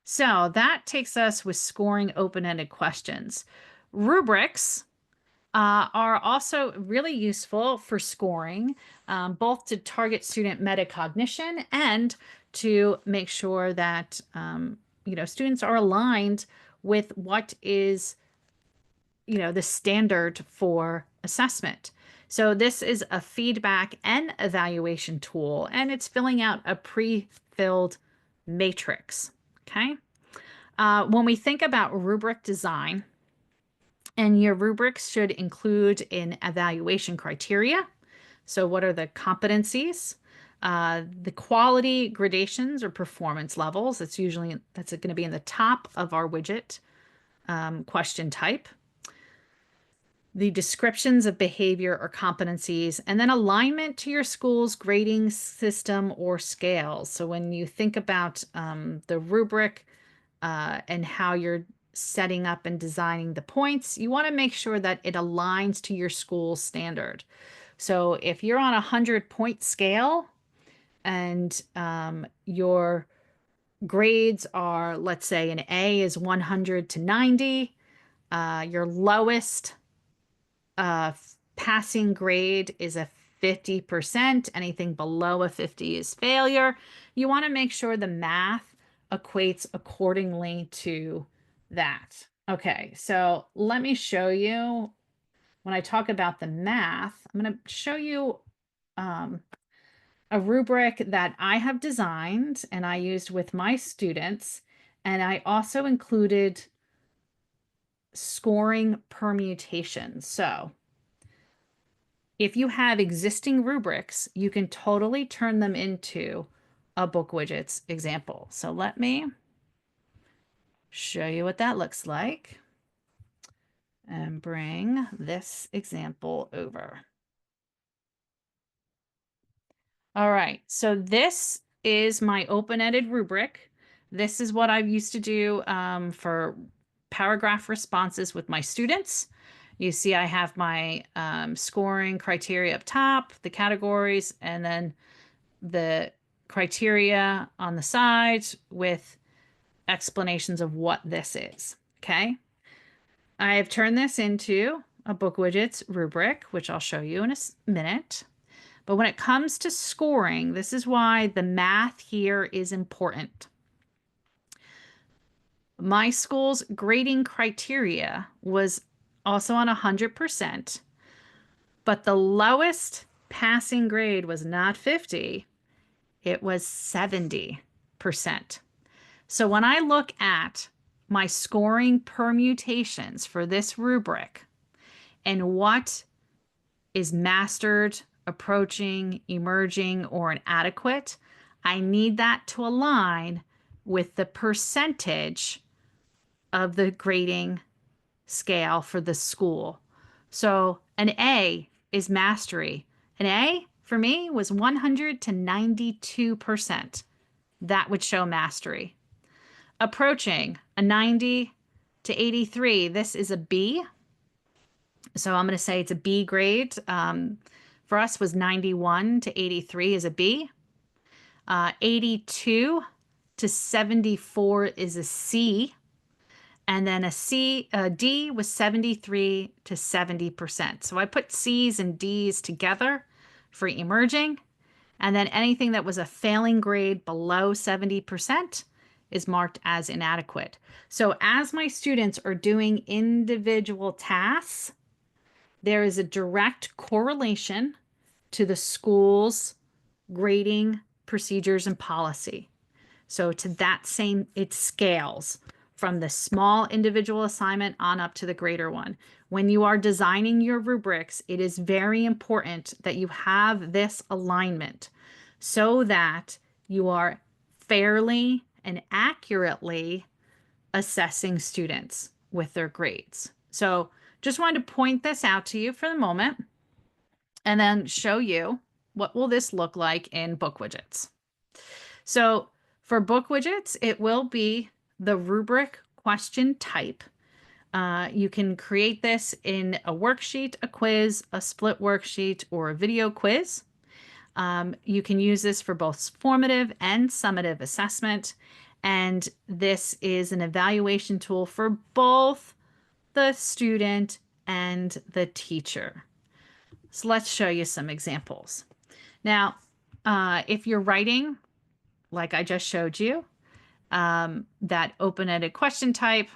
So that takes us with scoring open-ended questions. Rubrics are also really useful for scoring, both to target student metacognition and to make sure that students are aligned with what is the standard for assessment. So this is a feedback and evaluation tool, and it's filling out a pre-filled matrix. Okay. When we think about rubric design, and your rubrics should include an evaluation criteria. So what are the competencies? The quality gradations or performance levels. That's going to be in the top of our widget question type. The descriptions of behavior or competencies, and then alignment to your school's grading system or scales. So when you think about the rubric and how you're setting up and designing the points, you want to make sure that it aligns to your school standard. So if you're on a 100-point scale and your grades are, let's say an A is 100 to 90, your lowest passing grade is a 50%. Anything below a 50 is failure. You want to make sure the math equates accordingly to that. Okay, so let me show you when I talk about the math, I'm going to show you a rubric that I have designed and I used with my students. And I also included scoring permutations. So if you have existing rubrics, you can totally turn them into a BookWidgets example. So let me show you what that looks like and bring this example over. All right, so this is my open-ended rubric. This is what I used to do for paragraph responses with my students. You see I have my scoring criteria up top, the categories, and then the criteria on the side with explanations of what this is, okay? I have turned this into a BookWidgets rubric, which I'll show you in a minute. But when it comes to scoring, this is why the math here is important. My school's grading criteria was also on 100%, but the lowest passing grade was not 50, it was 70%. So when I look at my scoring permutations for this rubric and what is mastered, approaching, emerging, or inadequate, I need that to align with the percentage of the grading scale for the school. So an A is mastery. An A for me was 100 to 92%. That would show mastery. Approaching a 90 to 83. This is a B. So I'm going to say it's a B grade. For us was 91 to 83 is a B. 82 to 74 is a C. And then a D was 73 to 70%. So I put C's and D's together for emerging. And then anything that was a failing grade below 70% is marked as inadequate. So as my students are doing individual tasks, there is a direct correlation to the school's grading procedures and policy. So to that same, it scales from the small individual assignment on up to the greater one. When you are designing your rubrics, it is very important that you have this alignment so that you are fairly and accurately assessing students with their grades. So just wanted to point this out to you for the moment and then show you what will this look like in BookWidgets. So for BookWidgets, it will be the rubric question type. You can create this in a worksheet, a quiz, a split worksheet, or a video quiz. You can use this for both formative and summative assessment. And this is an evaluation tool for both the student and the teacher. So let's show you some examples. Now, if you're writing, like I just showed you, that open-ended question type,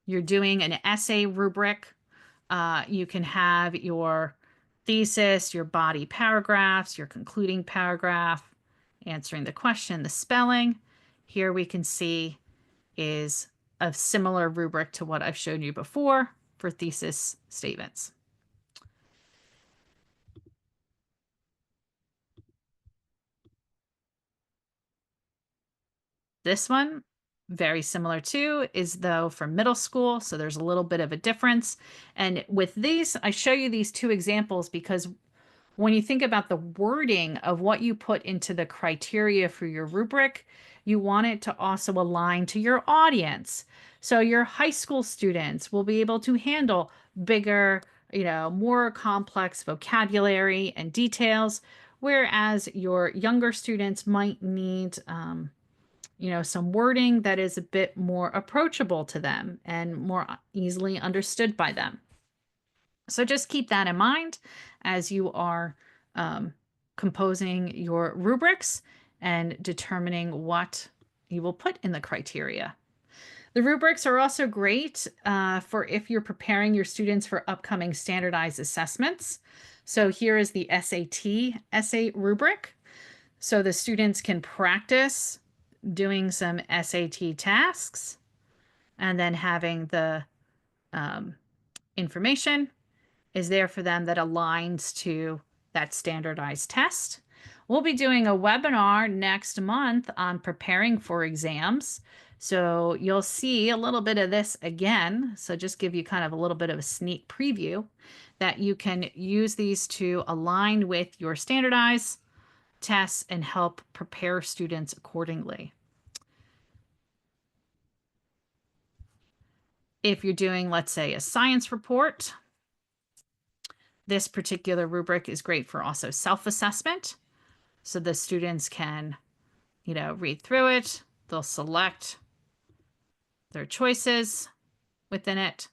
you're doing an essay rubric. You can have your thesis, your body paragraphs, your concluding paragraph, answering the question, the spelling. Here we can see is a similar rubric to what I've shown you before for thesis statements. This one, very similar too, is though for middle school, so there's a little bit of a difference. And with these, I show you these two examples because when you think about the wording of what you put into the criteria for your rubric, you want it to also align to your audience. So your high school students will be able to handle bigger, more complex vocabulary and details, whereas your younger students might need, some wording that is a bit more approachable to them and more easily understood by them. So just keep that in mind as you are composing your rubrics and determining what you will put in the criteria. The rubrics are also great for if you're preparing your students for upcoming standardized assessments. So here is the SAT essay rubric. So the students can practice doing some SAT tasks and then having the information is there for them that aligns to that standardized test. We'll be doing a webinar next month on preparing for exams. So you'll see a little bit of this again. So just give you kind of a little bit of a sneak preview that you can use these to align with your standardized tests and help prepare students accordingly. If you're doing, let's say, a science report, this particular rubric is great for also self-assessment. So the students can, read through it. They'll select their choices within it.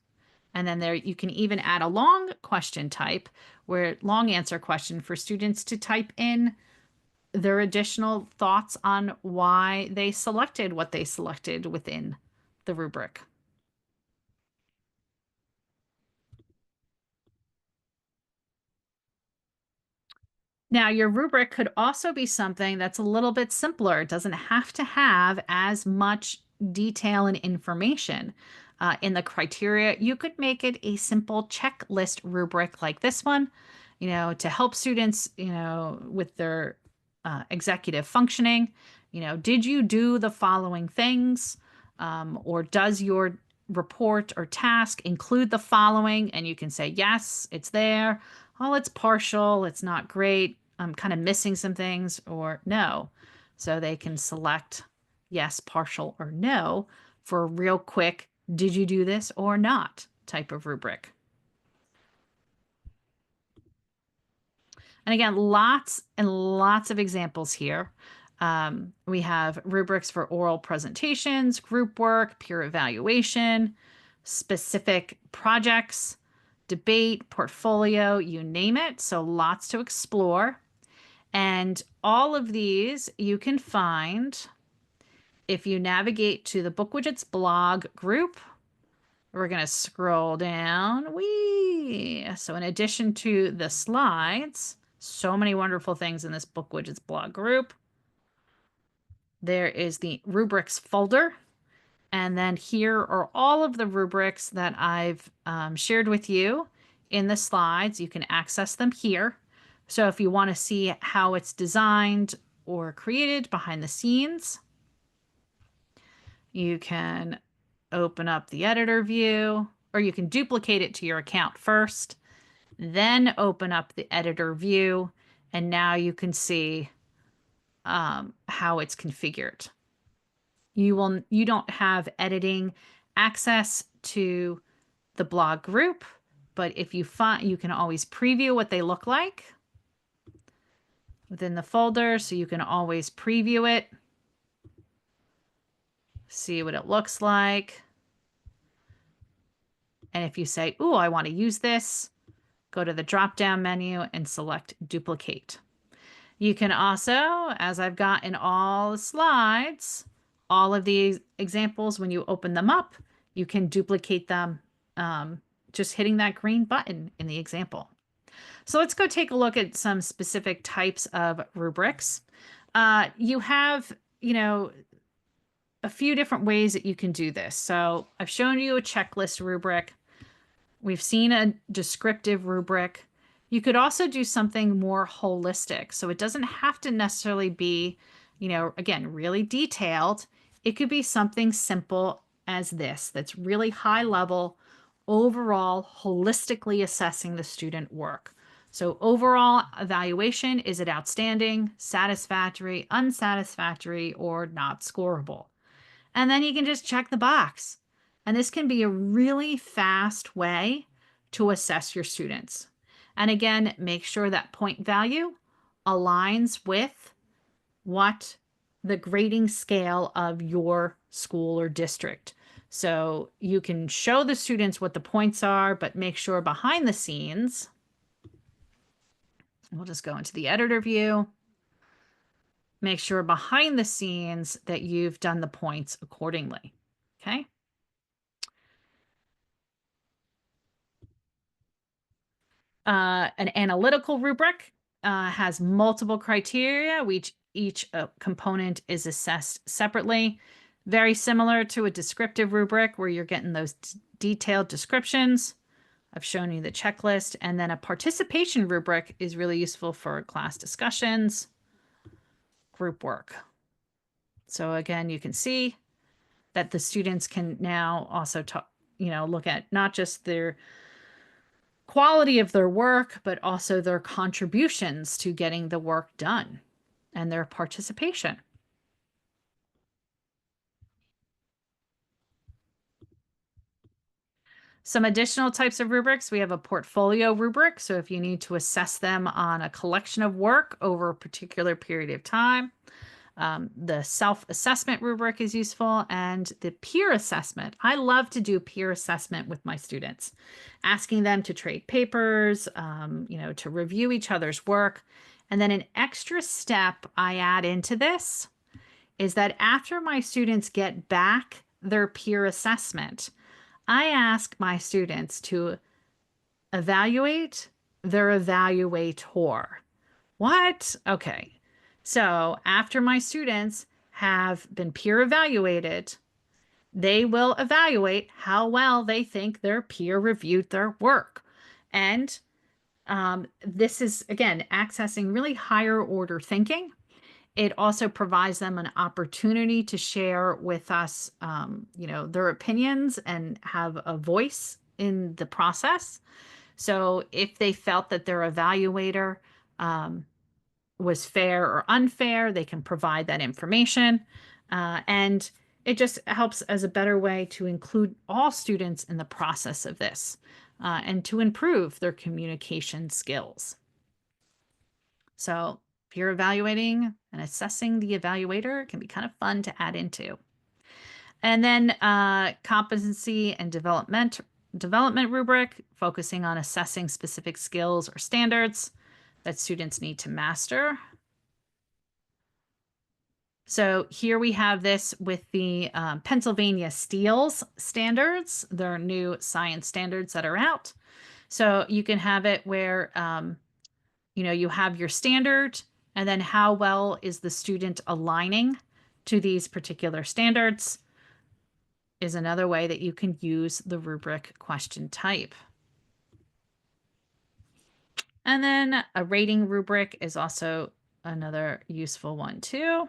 And then there you can even add a long question type where long answer question for students to type in their additional thoughts on why they selected what they selected within the rubric. Now, your rubric could also be something that's a little bit simpler. It doesn't have to have as much detail and information in the criteria. You could make it a simple checklist rubric like this one, to help students, with their executive functioning. Did you do the following things? Or does your report or task include the following? And you can say, yes, it's there. Oh, it's partial. It's not great. I'm kind of missing some things, or no. So they can select yes, partial, or no for a real quick, did you do this or not type of rubric. And again, lots and lots of examples here. We have rubrics for oral presentations, group work, peer evaluation, specific projects, debate, portfolio, you name it. So lots to explore. And all of these you can find if you navigate to the BookWidgets blog group. We're going to scroll down. So in addition to the slides, so many wonderful things in this BookWidgets blog group. There is the rubrics folder. And then here are all of the rubrics that I've shared with you in the slides. You can access them here. So if you want to see how it's designed or created behind the scenes, you can open up the editor view, or you can duplicate it to your account first, then open up the editor view, and now you can see how it's configured. You don't have editing access to the blog group, but if you find, you can always preview what they look like. within the folder so you can always preview it, see what it looks like. And if you say, "Ooh, I want to use this," go to the drop-down menu and select Duplicate. You can also, as I've got in all the slides, all of these examples, when you open them up, you can duplicate them just hitting that green button in the example. So let's go take a look at some specific types of rubrics. You have, a few different ways that you can do this. So I've shown you a checklist rubric. We've seen a descriptive rubric. You could also do something more holistic. So it doesn't have to necessarily be, again, really detailed. It could be something simple as this, that's really high level, overall, holistically assessing the student work. So overall evaluation, is it outstanding, satisfactory, unsatisfactory, or not scorable? And then you can just check the box. And this can be a really fast way to assess your students. And again, make sure that point value aligns with what the grading scale of your school or district. So you can show the students what the points are, but make sure behind the scenes, we'll just go into the editor view, make sure behind the scenes that you've done the points accordingly. Okay. An analytical rubric has multiple criteria. Each component is assessed separately. Very similar to a descriptive rubric where you're getting those detailed descriptions. I've shown you the checklist. And then a participation rubric is really useful for class discussions, group work. So again, you can see that the students can now also talk, look at not just their quality of their work, but also their contributions to getting the work done and their participation. Some additional types of rubrics. We have a portfolio rubric. So if you need to assess them on a collection of work over a particular period of time, the self-assessment rubric is useful, and the peer assessment. I love to do peer assessment with my students, asking them to trade papers, to review each other's work. And then an extra step I add into this is that after my students get back their peer assessment, I ask my students to evaluate their evaluator. What? Okay. So after my students have been peer evaluated, they will evaluate how well they think their peer reviewed their work. And this is, again, accessing really higher order thinking. It also provides them an opportunity to share with us, their opinions and have a voice in the process. So if they felt that their evaluator was fair or unfair, they can provide that information. And it just helps as a better way to include all students in the process of this and to improve their communication skills. So peer evaluating and assessing the evaluator can be kind of fun to add into. And then competency and development rubric, focusing on assessing specific skills or standards that students need to master. So here we have this with the Pennsylvania Steels standards, their new science standards that are out. So you can have it where, you have your standard, and then how well is the student aligning to these particular standards is another way that you can use the rubric question type. And then a rating rubric is also another useful one too.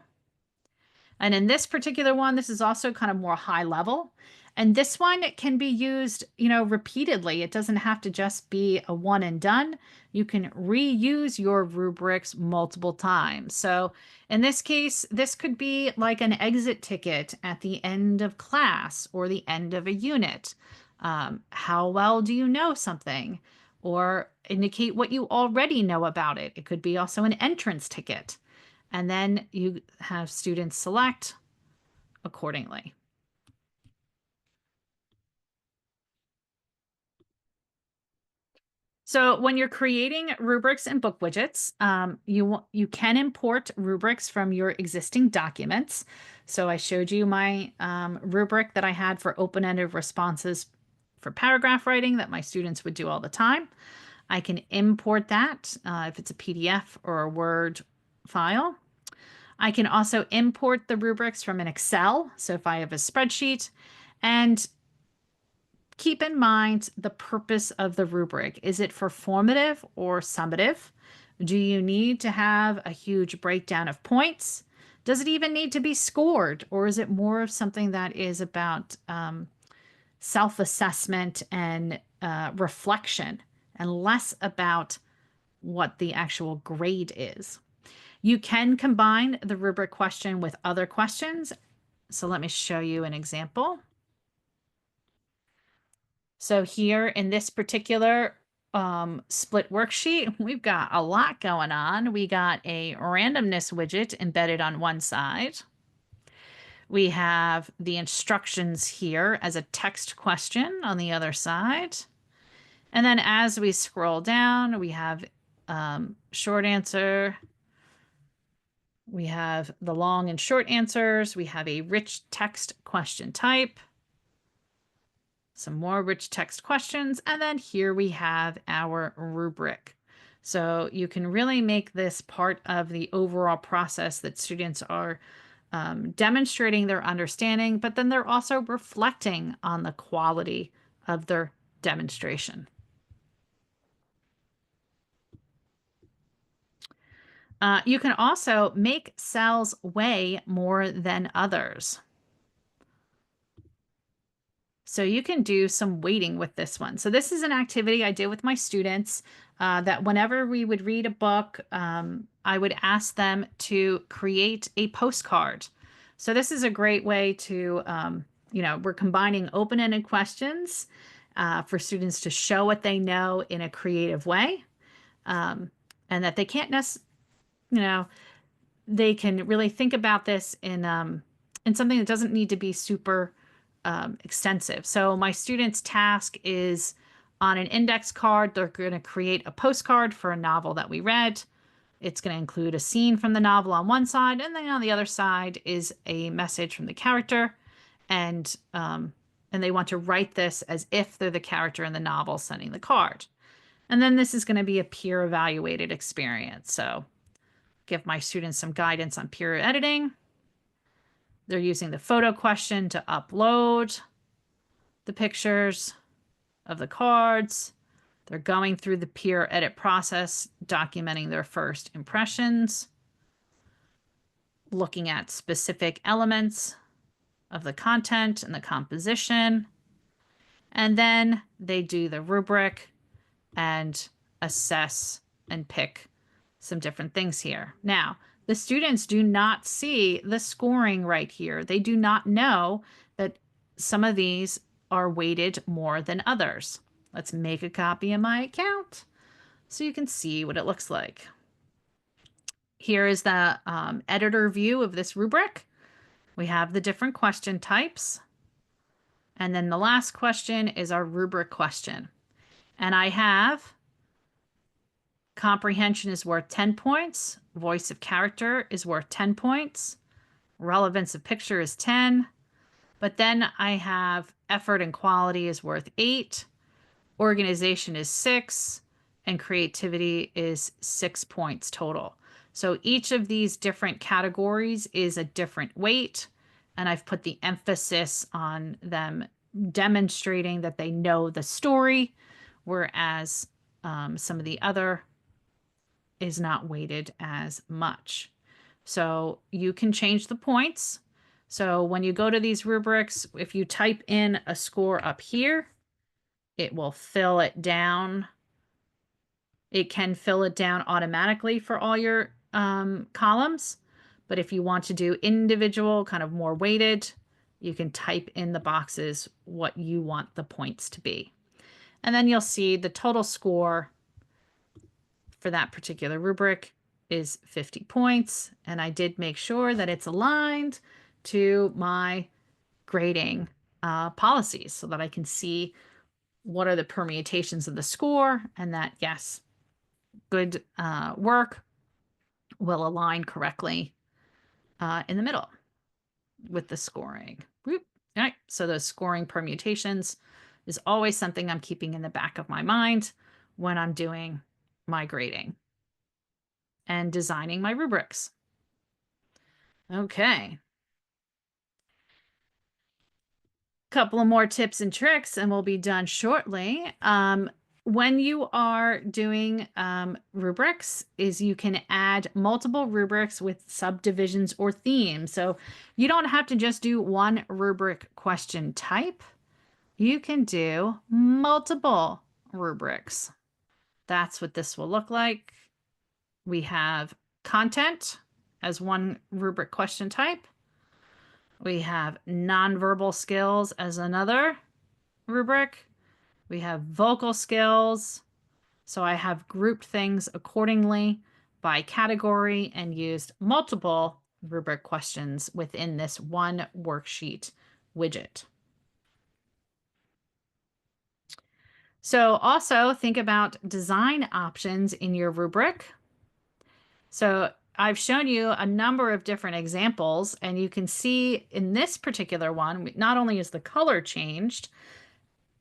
And in this particular one, this is also kind of more high level. And this one can be used, repeatedly. It doesn't have to just be a one and done. You can reuse your rubrics multiple times. So in this case, this could be like an exit ticket at the end of class or the end of a unit. How well do you know something? or indicate what you already know about it. It could be also an entrance ticket. And then you have students select accordingly. So when you're creating rubrics and book widgets, you can import rubrics from your existing documents. So I showed you my rubric that I had for open-ended responses for paragraph writing that my students would do all the time. I can import that if it's a PDF or a Word file. I can also import the rubrics from an Excel. So if I have a spreadsheet, and keep in mind the purpose of the rubric. Is it for formative or summative? Do you need to have a huge breakdown of points? Does it even need to be scored? Or is it more of something that is about self-assessment and reflection and less about what the actual grade is? You can combine the rubric question with other questions. So let me show you an example. So here in this particular split worksheet, we've got a lot going on. We got a randomness widget embedded on one side. We have the instructions here as a text question on the other side. And then as we scroll down, we have short answer. We have the long and short answers. We have a rich text question type. Some more rich text questions, and then here we have our rubric. So you can really make this part of the overall process that students are demonstrating their understanding, but then they're also reflecting on the quality of their demonstration. You can also make cells weigh more than others. So you can do some weighting with this one. So this is an activity I did with my students that whenever we would read a book, I would ask them to create a postcard. So this is a great way to, we're combining open-ended questions for students to show what they know in a creative way, and that they can't they can really think about this in something that doesn't need to be super extensive. So my student's task is on an index card, they're going to create a postcard for a novel that we read. It's going to include a scene from the novel on one side, and then on the other side is a message from the character. And they want to write this as if they're the character in the novel sending the card. And then this is going to be a peer evaluated experience. So give my students some guidance on peer editing. They're using the photo question to upload the pictures of the cards. They're going through the peer edit process, documenting their first impressions, looking at specific elements of the content and the composition. And then they do the rubric and assess and pick some different things here. Now, the students do not see the scoring right here. They do not know that some of these are weighted more than others. Let's make a copy of my account so you can see what it looks like. Here is the editor view of this rubric. We have the different question types. And then the last question is our rubric question. And I have comprehension is worth 10 points. Voice of character is worth 10 points. Relevance of picture is 10. But then I have effort and quality is worth 8. Organization is 6. And creativity is 6 points total. So each of these different categories is a different weight. And I've put the emphasis on them demonstrating that they know the story, whereas some of the other is not weighted as much. So you can change the points. So when you go to these rubrics, if you type in a score up here, it will fill it down. It can fill it down automatically for all your columns. But if you want to do individual, kind of more weighted, you can type in the boxes what you want the points to be. And then you'll see the total score for that particular rubric is 50 points. And I did make sure that it's aligned to my grading policies so that I can see what are the permutations of the score and that, yes, good work will align correctly in the middle with the scoring. Whoop. All right, so those scoring permutations is always something I'm keeping in the back of my mind when I'm doing my grading and designing my rubrics. Okay. Couple of more tips and tricks and we'll be done shortly. When you are doing rubrics is you can add multiple rubrics with subdivisions or themes. So you don't have to just do one rubric question type. You can do multiple rubrics. That's what this will look like. We have content as one rubric question type. We have nonverbal skills as another rubric. We have vocal skills. So I have grouped things accordingly by category and used multiple rubric questions within this one worksheet widget. So also think about design options in your rubric. So I've shown you a number of different examples, and you can see in this particular one, not only is the color changed,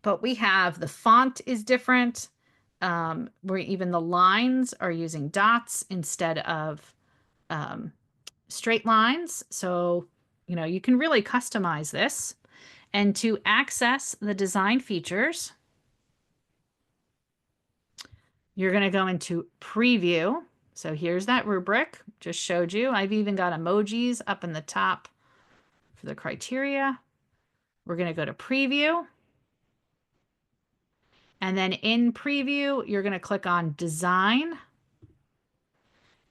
but we have the font is different, where even the lines are using dots instead of straight lines. So, you can really customize this. And to access the design features, you're going to go into preview. So here's that rubric, just showed you. I've even got emojis up in the top for the criteria. We're going to go to preview. And then in preview, you're going to click on design.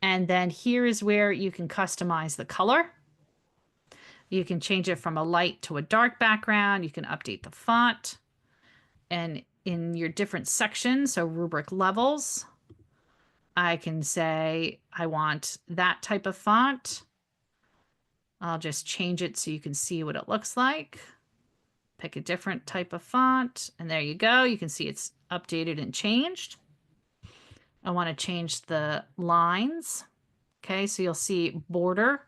And then here is where you can customize the color. You can change it from a light to a dark background. You can update the font. And in your different sections, so rubric levels, I can say I want that type of font. I'll just change it so you can see what it looks like. Pick a different type of font, and there you go. You can see it's updated and changed. I want to change the lines. Okay, so you'll see border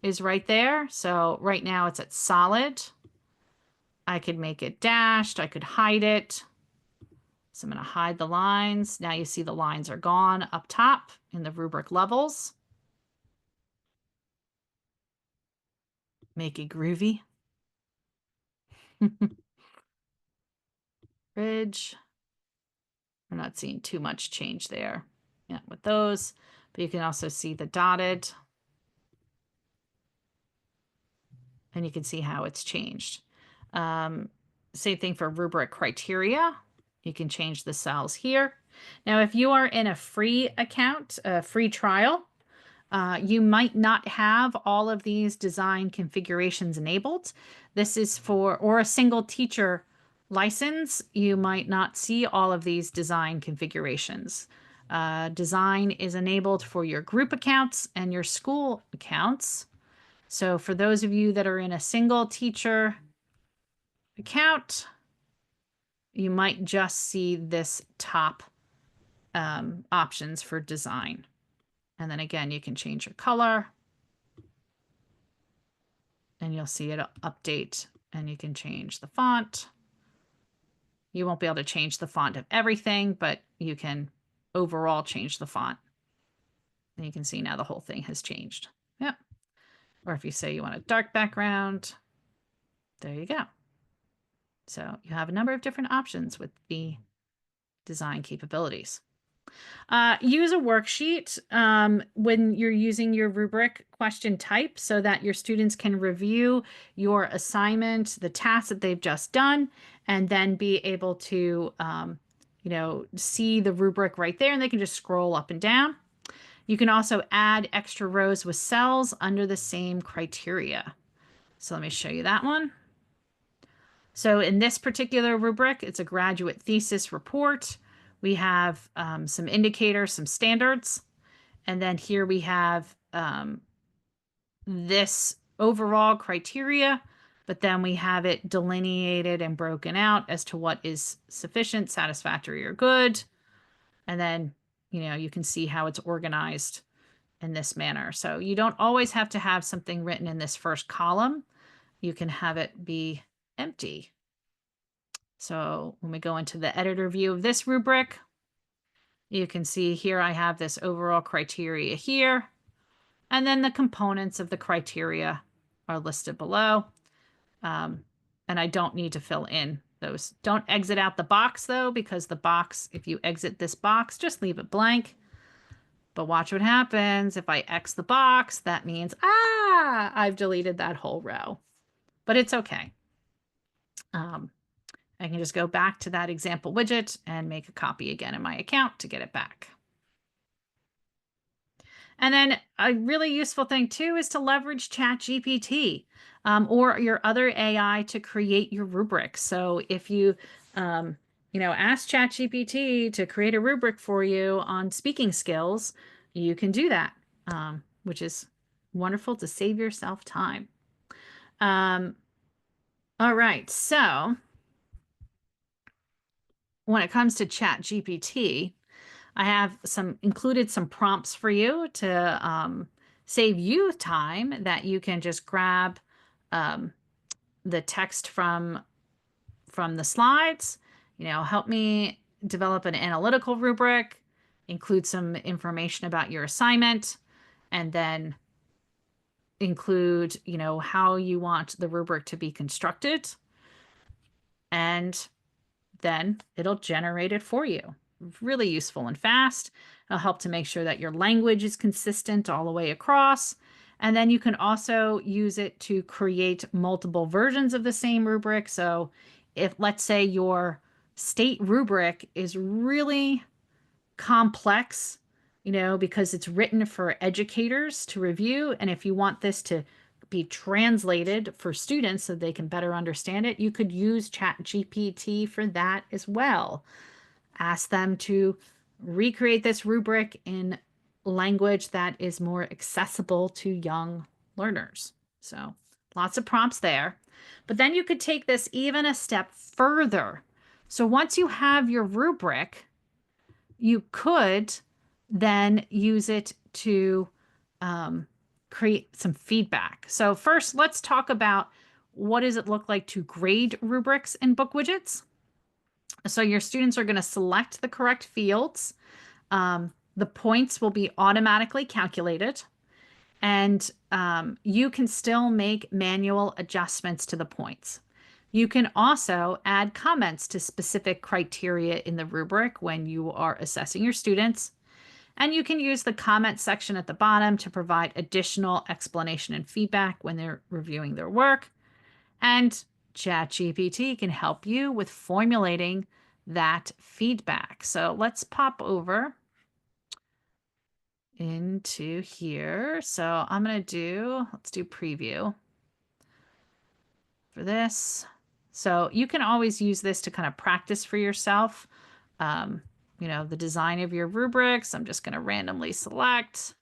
is right there. So right now it's at solid. I could make it dashed. I could hide it. So I'm going to hide the lines. Now you see the lines are gone up top in the rubric levels. Make it groovy. Bridge. I'm not seeing too much change there. Yeah, with those, but you can also see the dotted. And you can see how it's changed. Same thing for rubric criteria. You can change the cells here. Now, if you are in a free account, a free trial, you might not have all of these design configurations enabled. This is or a single teacher license, you might not see all of these design configurations. Design is enabled for your group accounts and your school accounts. So for those of you that are in a single teacher account, you might just see this top options for design. And then again, you can change your color and you'll see it update, and you can change the font. You won't be able to change the font of everything, but you can overall change the font. And you can see now the whole thing has changed. Yep. Or if you say you want a dark background, there you go. So you have a number of different options with the design capabilities. Use a worksheet when you're using your rubric question type so that your students can review your assignment, the tasks that they've just done, and then be able to, see the rubric right there, and they can just scroll up and down. You can also add extra rows with cells under the same criteria. So let me show you that one. So in this particular rubric, it's a graduate thesis report. We have some indicators, some standards, and then here we have this overall criteria, but then we have it delineated and broken out as to what is sufficient, satisfactory, or good. And then, you can see how it's organized in this manner. So you don't always have to have something written in this first column. You can have it be empty. So when we go into the editor view of this rubric, you can see here I have this overall criteria here, and then the components of the criteria are listed below. And I don't need to fill in those. Don't exit out the box though, because the box, if you exit this box, just leave it blank. But watch what happens. If I X the box, that means, I've deleted that whole row. But it's okay. I can just go back to that example widget and make a copy again in my account to get it back. And then a really useful thing too is to leverage ChatGPT or your other AI to create your rubric. So if you, ask ChatGPT to create a rubric for you on speaking skills, you can do that, which is wonderful to save yourself time. All right, so when it comes to ChatGPT, I have included some prompts for you to save you time that you can just grab the text from the slides. Help me develop an analytical rubric, include some information about your assignment, and then include, how you want the rubric to be constructed. And then it'll generate it for you. Really useful and fast. It'll help to make sure that your language is consistent all the way across. And then you can also use it to create multiple versions of the same rubric. So if, let's say, your state rubric is really complex, because it's written for educators to review, and if you want this to be translated for students so they can better understand it, you could use ChatGPT for that as well. Ask them to recreate this rubric in language that is more accessible to young learners. So lots of prompts there. But then you could take this even a step further. So once you have your rubric, you could then use it to create some feedback. So first, let's talk about what does it look like to grade rubrics in BookWidgets. So your students are going to select the correct fields. The points will be automatically calculated, and you can still make manual adjustments to the points. You can also add comments to specific criteria in the rubric when you are assessing your students. And you can use the comment section at the bottom to provide additional explanation and feedback when they're reviewing their work. And ChatGPT can help you with formulating that feedback. So let's pop over into here. So I'm going to let's do preview for this. So you can always use this to kind of practice for yourself, the design of your rubrics. I'm just going to randomly select.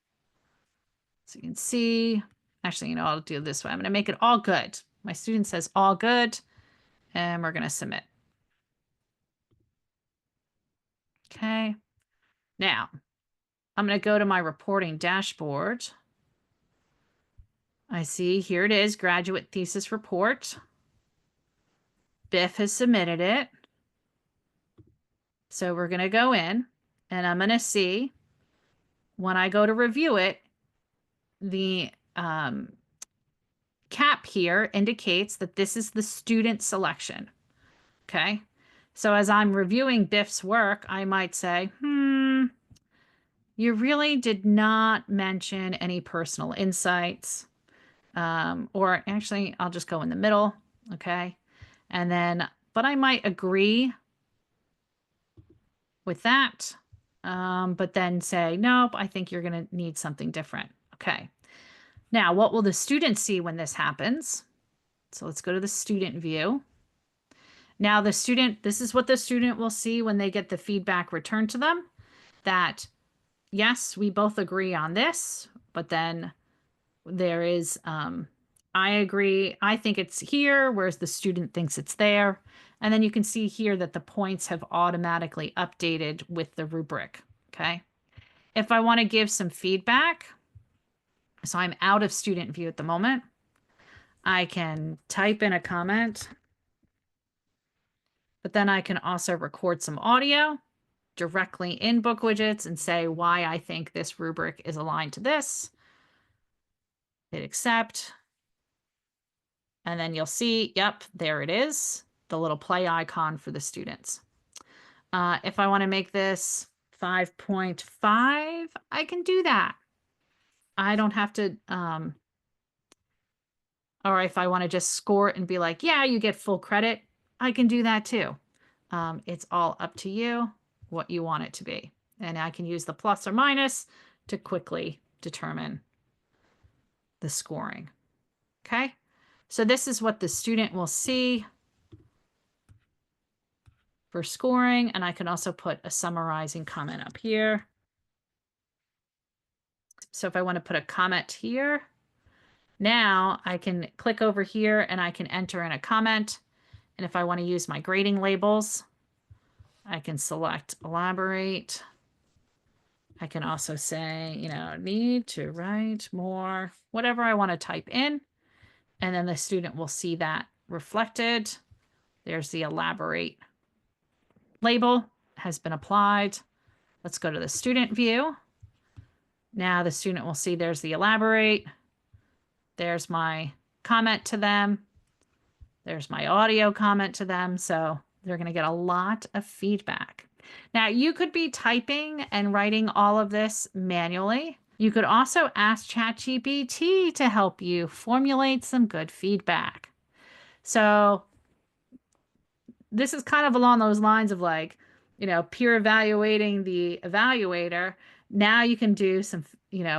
So you can see, actually, I'll do it this way. I'm going to make it all good. My student says all good, and we're going to submit. Okay. Now, I'm going to go to my reporting dashboard. I see here it is, graduate thesis report. Biff has submitted it. So we're going to go in, and I'm going to see when I go to review it, the cap here indicates that this is the student selection. Okay. So as I'm reviewing Biff's work, I might say, you really did not mention any personal insights. Or actually, I'll just go in the middle. Okay. And then, but I might agree with that. But then say, nope, I think you're going to need something different. Okay. Now, what will the student see when this happens? So let's go to the student view. Now this is what the student will see when they get the feedback returned to them, that yes, we both agree on this, but then there is, I agree, I think it's here, whereas the student thinks it's there. And then you can see here that the points have automatically updated with the rubric, okay? If I want to give some feedback, so I'm out of student view at the moment, I can type in a comment, but then I can also record some audio directly in BookWidgets and say why I think this rubric is aligned to this. Hit accept. And then you'll see, yep, there it is, the little play icon for the students. If I want to make this 5.5, I can do that. I don't have to, or if I want to just score it and be like, yeah, you get full credit, I can do that too. It's all up to you what you want it to be. And I can use the plus or minus to quickly determine the scoring. Okay, so this is what the student will see for scoring, and I can also put a summarizing comment up here. So if I want to put a comment here, now I can click over here and I can enter in a comment. And if I want to use my grading labels, I can select elaborate. I can also say, need to write more, whatever I want to type in. And then the student will see that reflected. There's the elaborate label has been applied. Let's go to the student view. Now the student will see there's the elaborate. There's my comment to them. There's my audio comment to them. So they're going to get a lot of feedback. Now you could be typing and writing all of this manually. You could also ask ChatGPT to help you formulate some good feedback. So this is kind of along those lines of like, peer evaluating the evaluator. Now you can do some,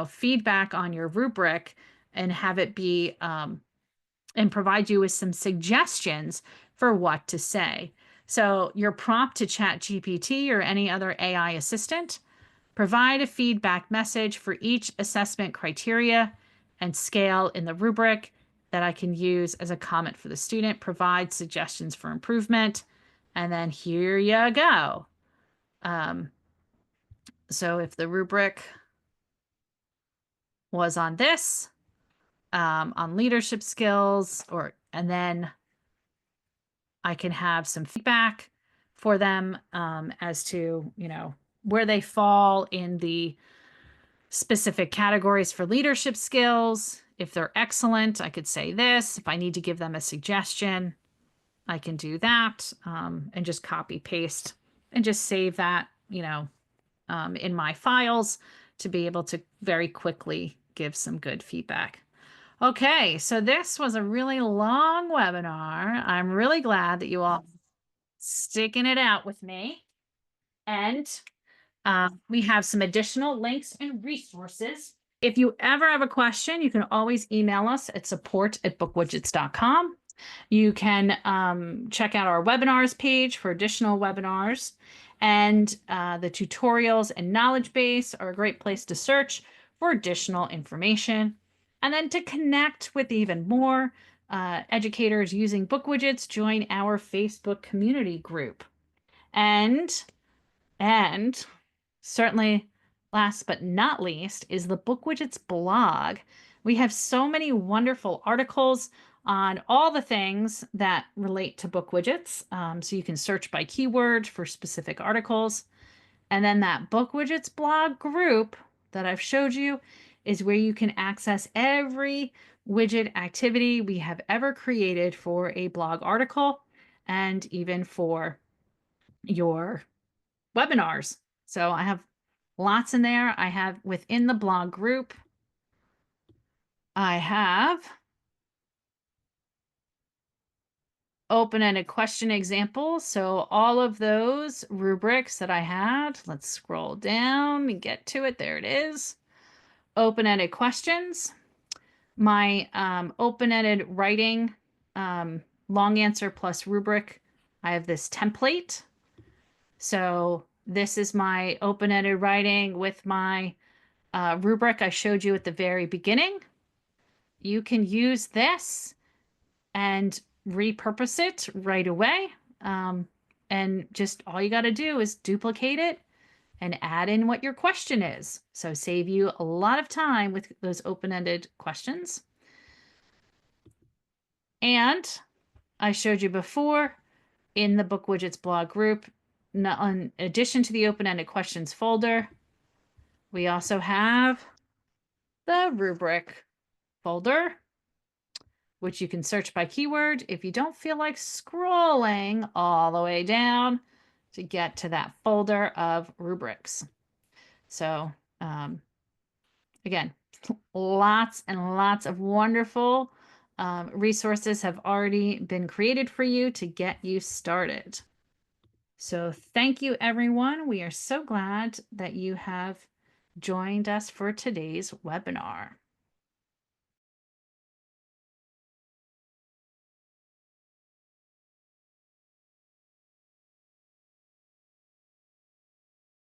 feedback on your rubric and have it be, and provide you with some suggestions for what to say. So your prompt to ChatGPT or any other AI assistant, provide a feedback message for each assessment criteria and scale in the rubric that I can use as a comment for the student, provide suggestions for improvement, and then here you go. So if the rubric was on this, on leadership skills, and then I can have some feedback for them as to, where they fall in the specific categories for leadership skills. If they're excellent, I could say this. If I need to give them a suggestion, I can do that and just copy paste and just save that, in my files to be able to very quickly give some good feedback. Okay, so this was a really long webinar. I'm really glad that you all sticking it out with me. And we have some additional links and resources. If you ever have a question, you can always email us at support@bookwidgets.com. You can check out our webinars page for additional webinars. And the tutorials and knowledge base are a great place to search for additional information. And then to connect with even more educators using BookWidgets, join our Facebook community group. And certainly last but not least is the BookWidgets blog. We have so many wonderful articles on all the things that relate to BookWidgets. So you can search by keyword for specific articles. And then that BookWidgets blog group that I've showed you is where you can access every widget activity we have ever created for a blog article and even for your webinars. So I have lots in there. I have within the blog group, I have open-ended question examples. So all of those rubrics that I had, let's scroll down and get to it. There it is. Open-ended questions. My open-ended writing long answer plus rubric I have this template. So this is my open-ended writing with my rubric I showed you at the very beginning. You can use this and repurpose it right away. And just all you got to do is duplicate it and add in what your question is. So save you a lot of time with those open-ended questions. And I showed you before in the BookWidgets blog group, in addition to the open-ended questions folder, we also have the rubric folder, which you can search by keyword if you don't feel like scrolling all the way down to get to that folder of rubrics. So again, lots and lots of wonderful resources have already been created for you to get you started. So thank you, everyone. We are so glad that you have joined us for today's webinar.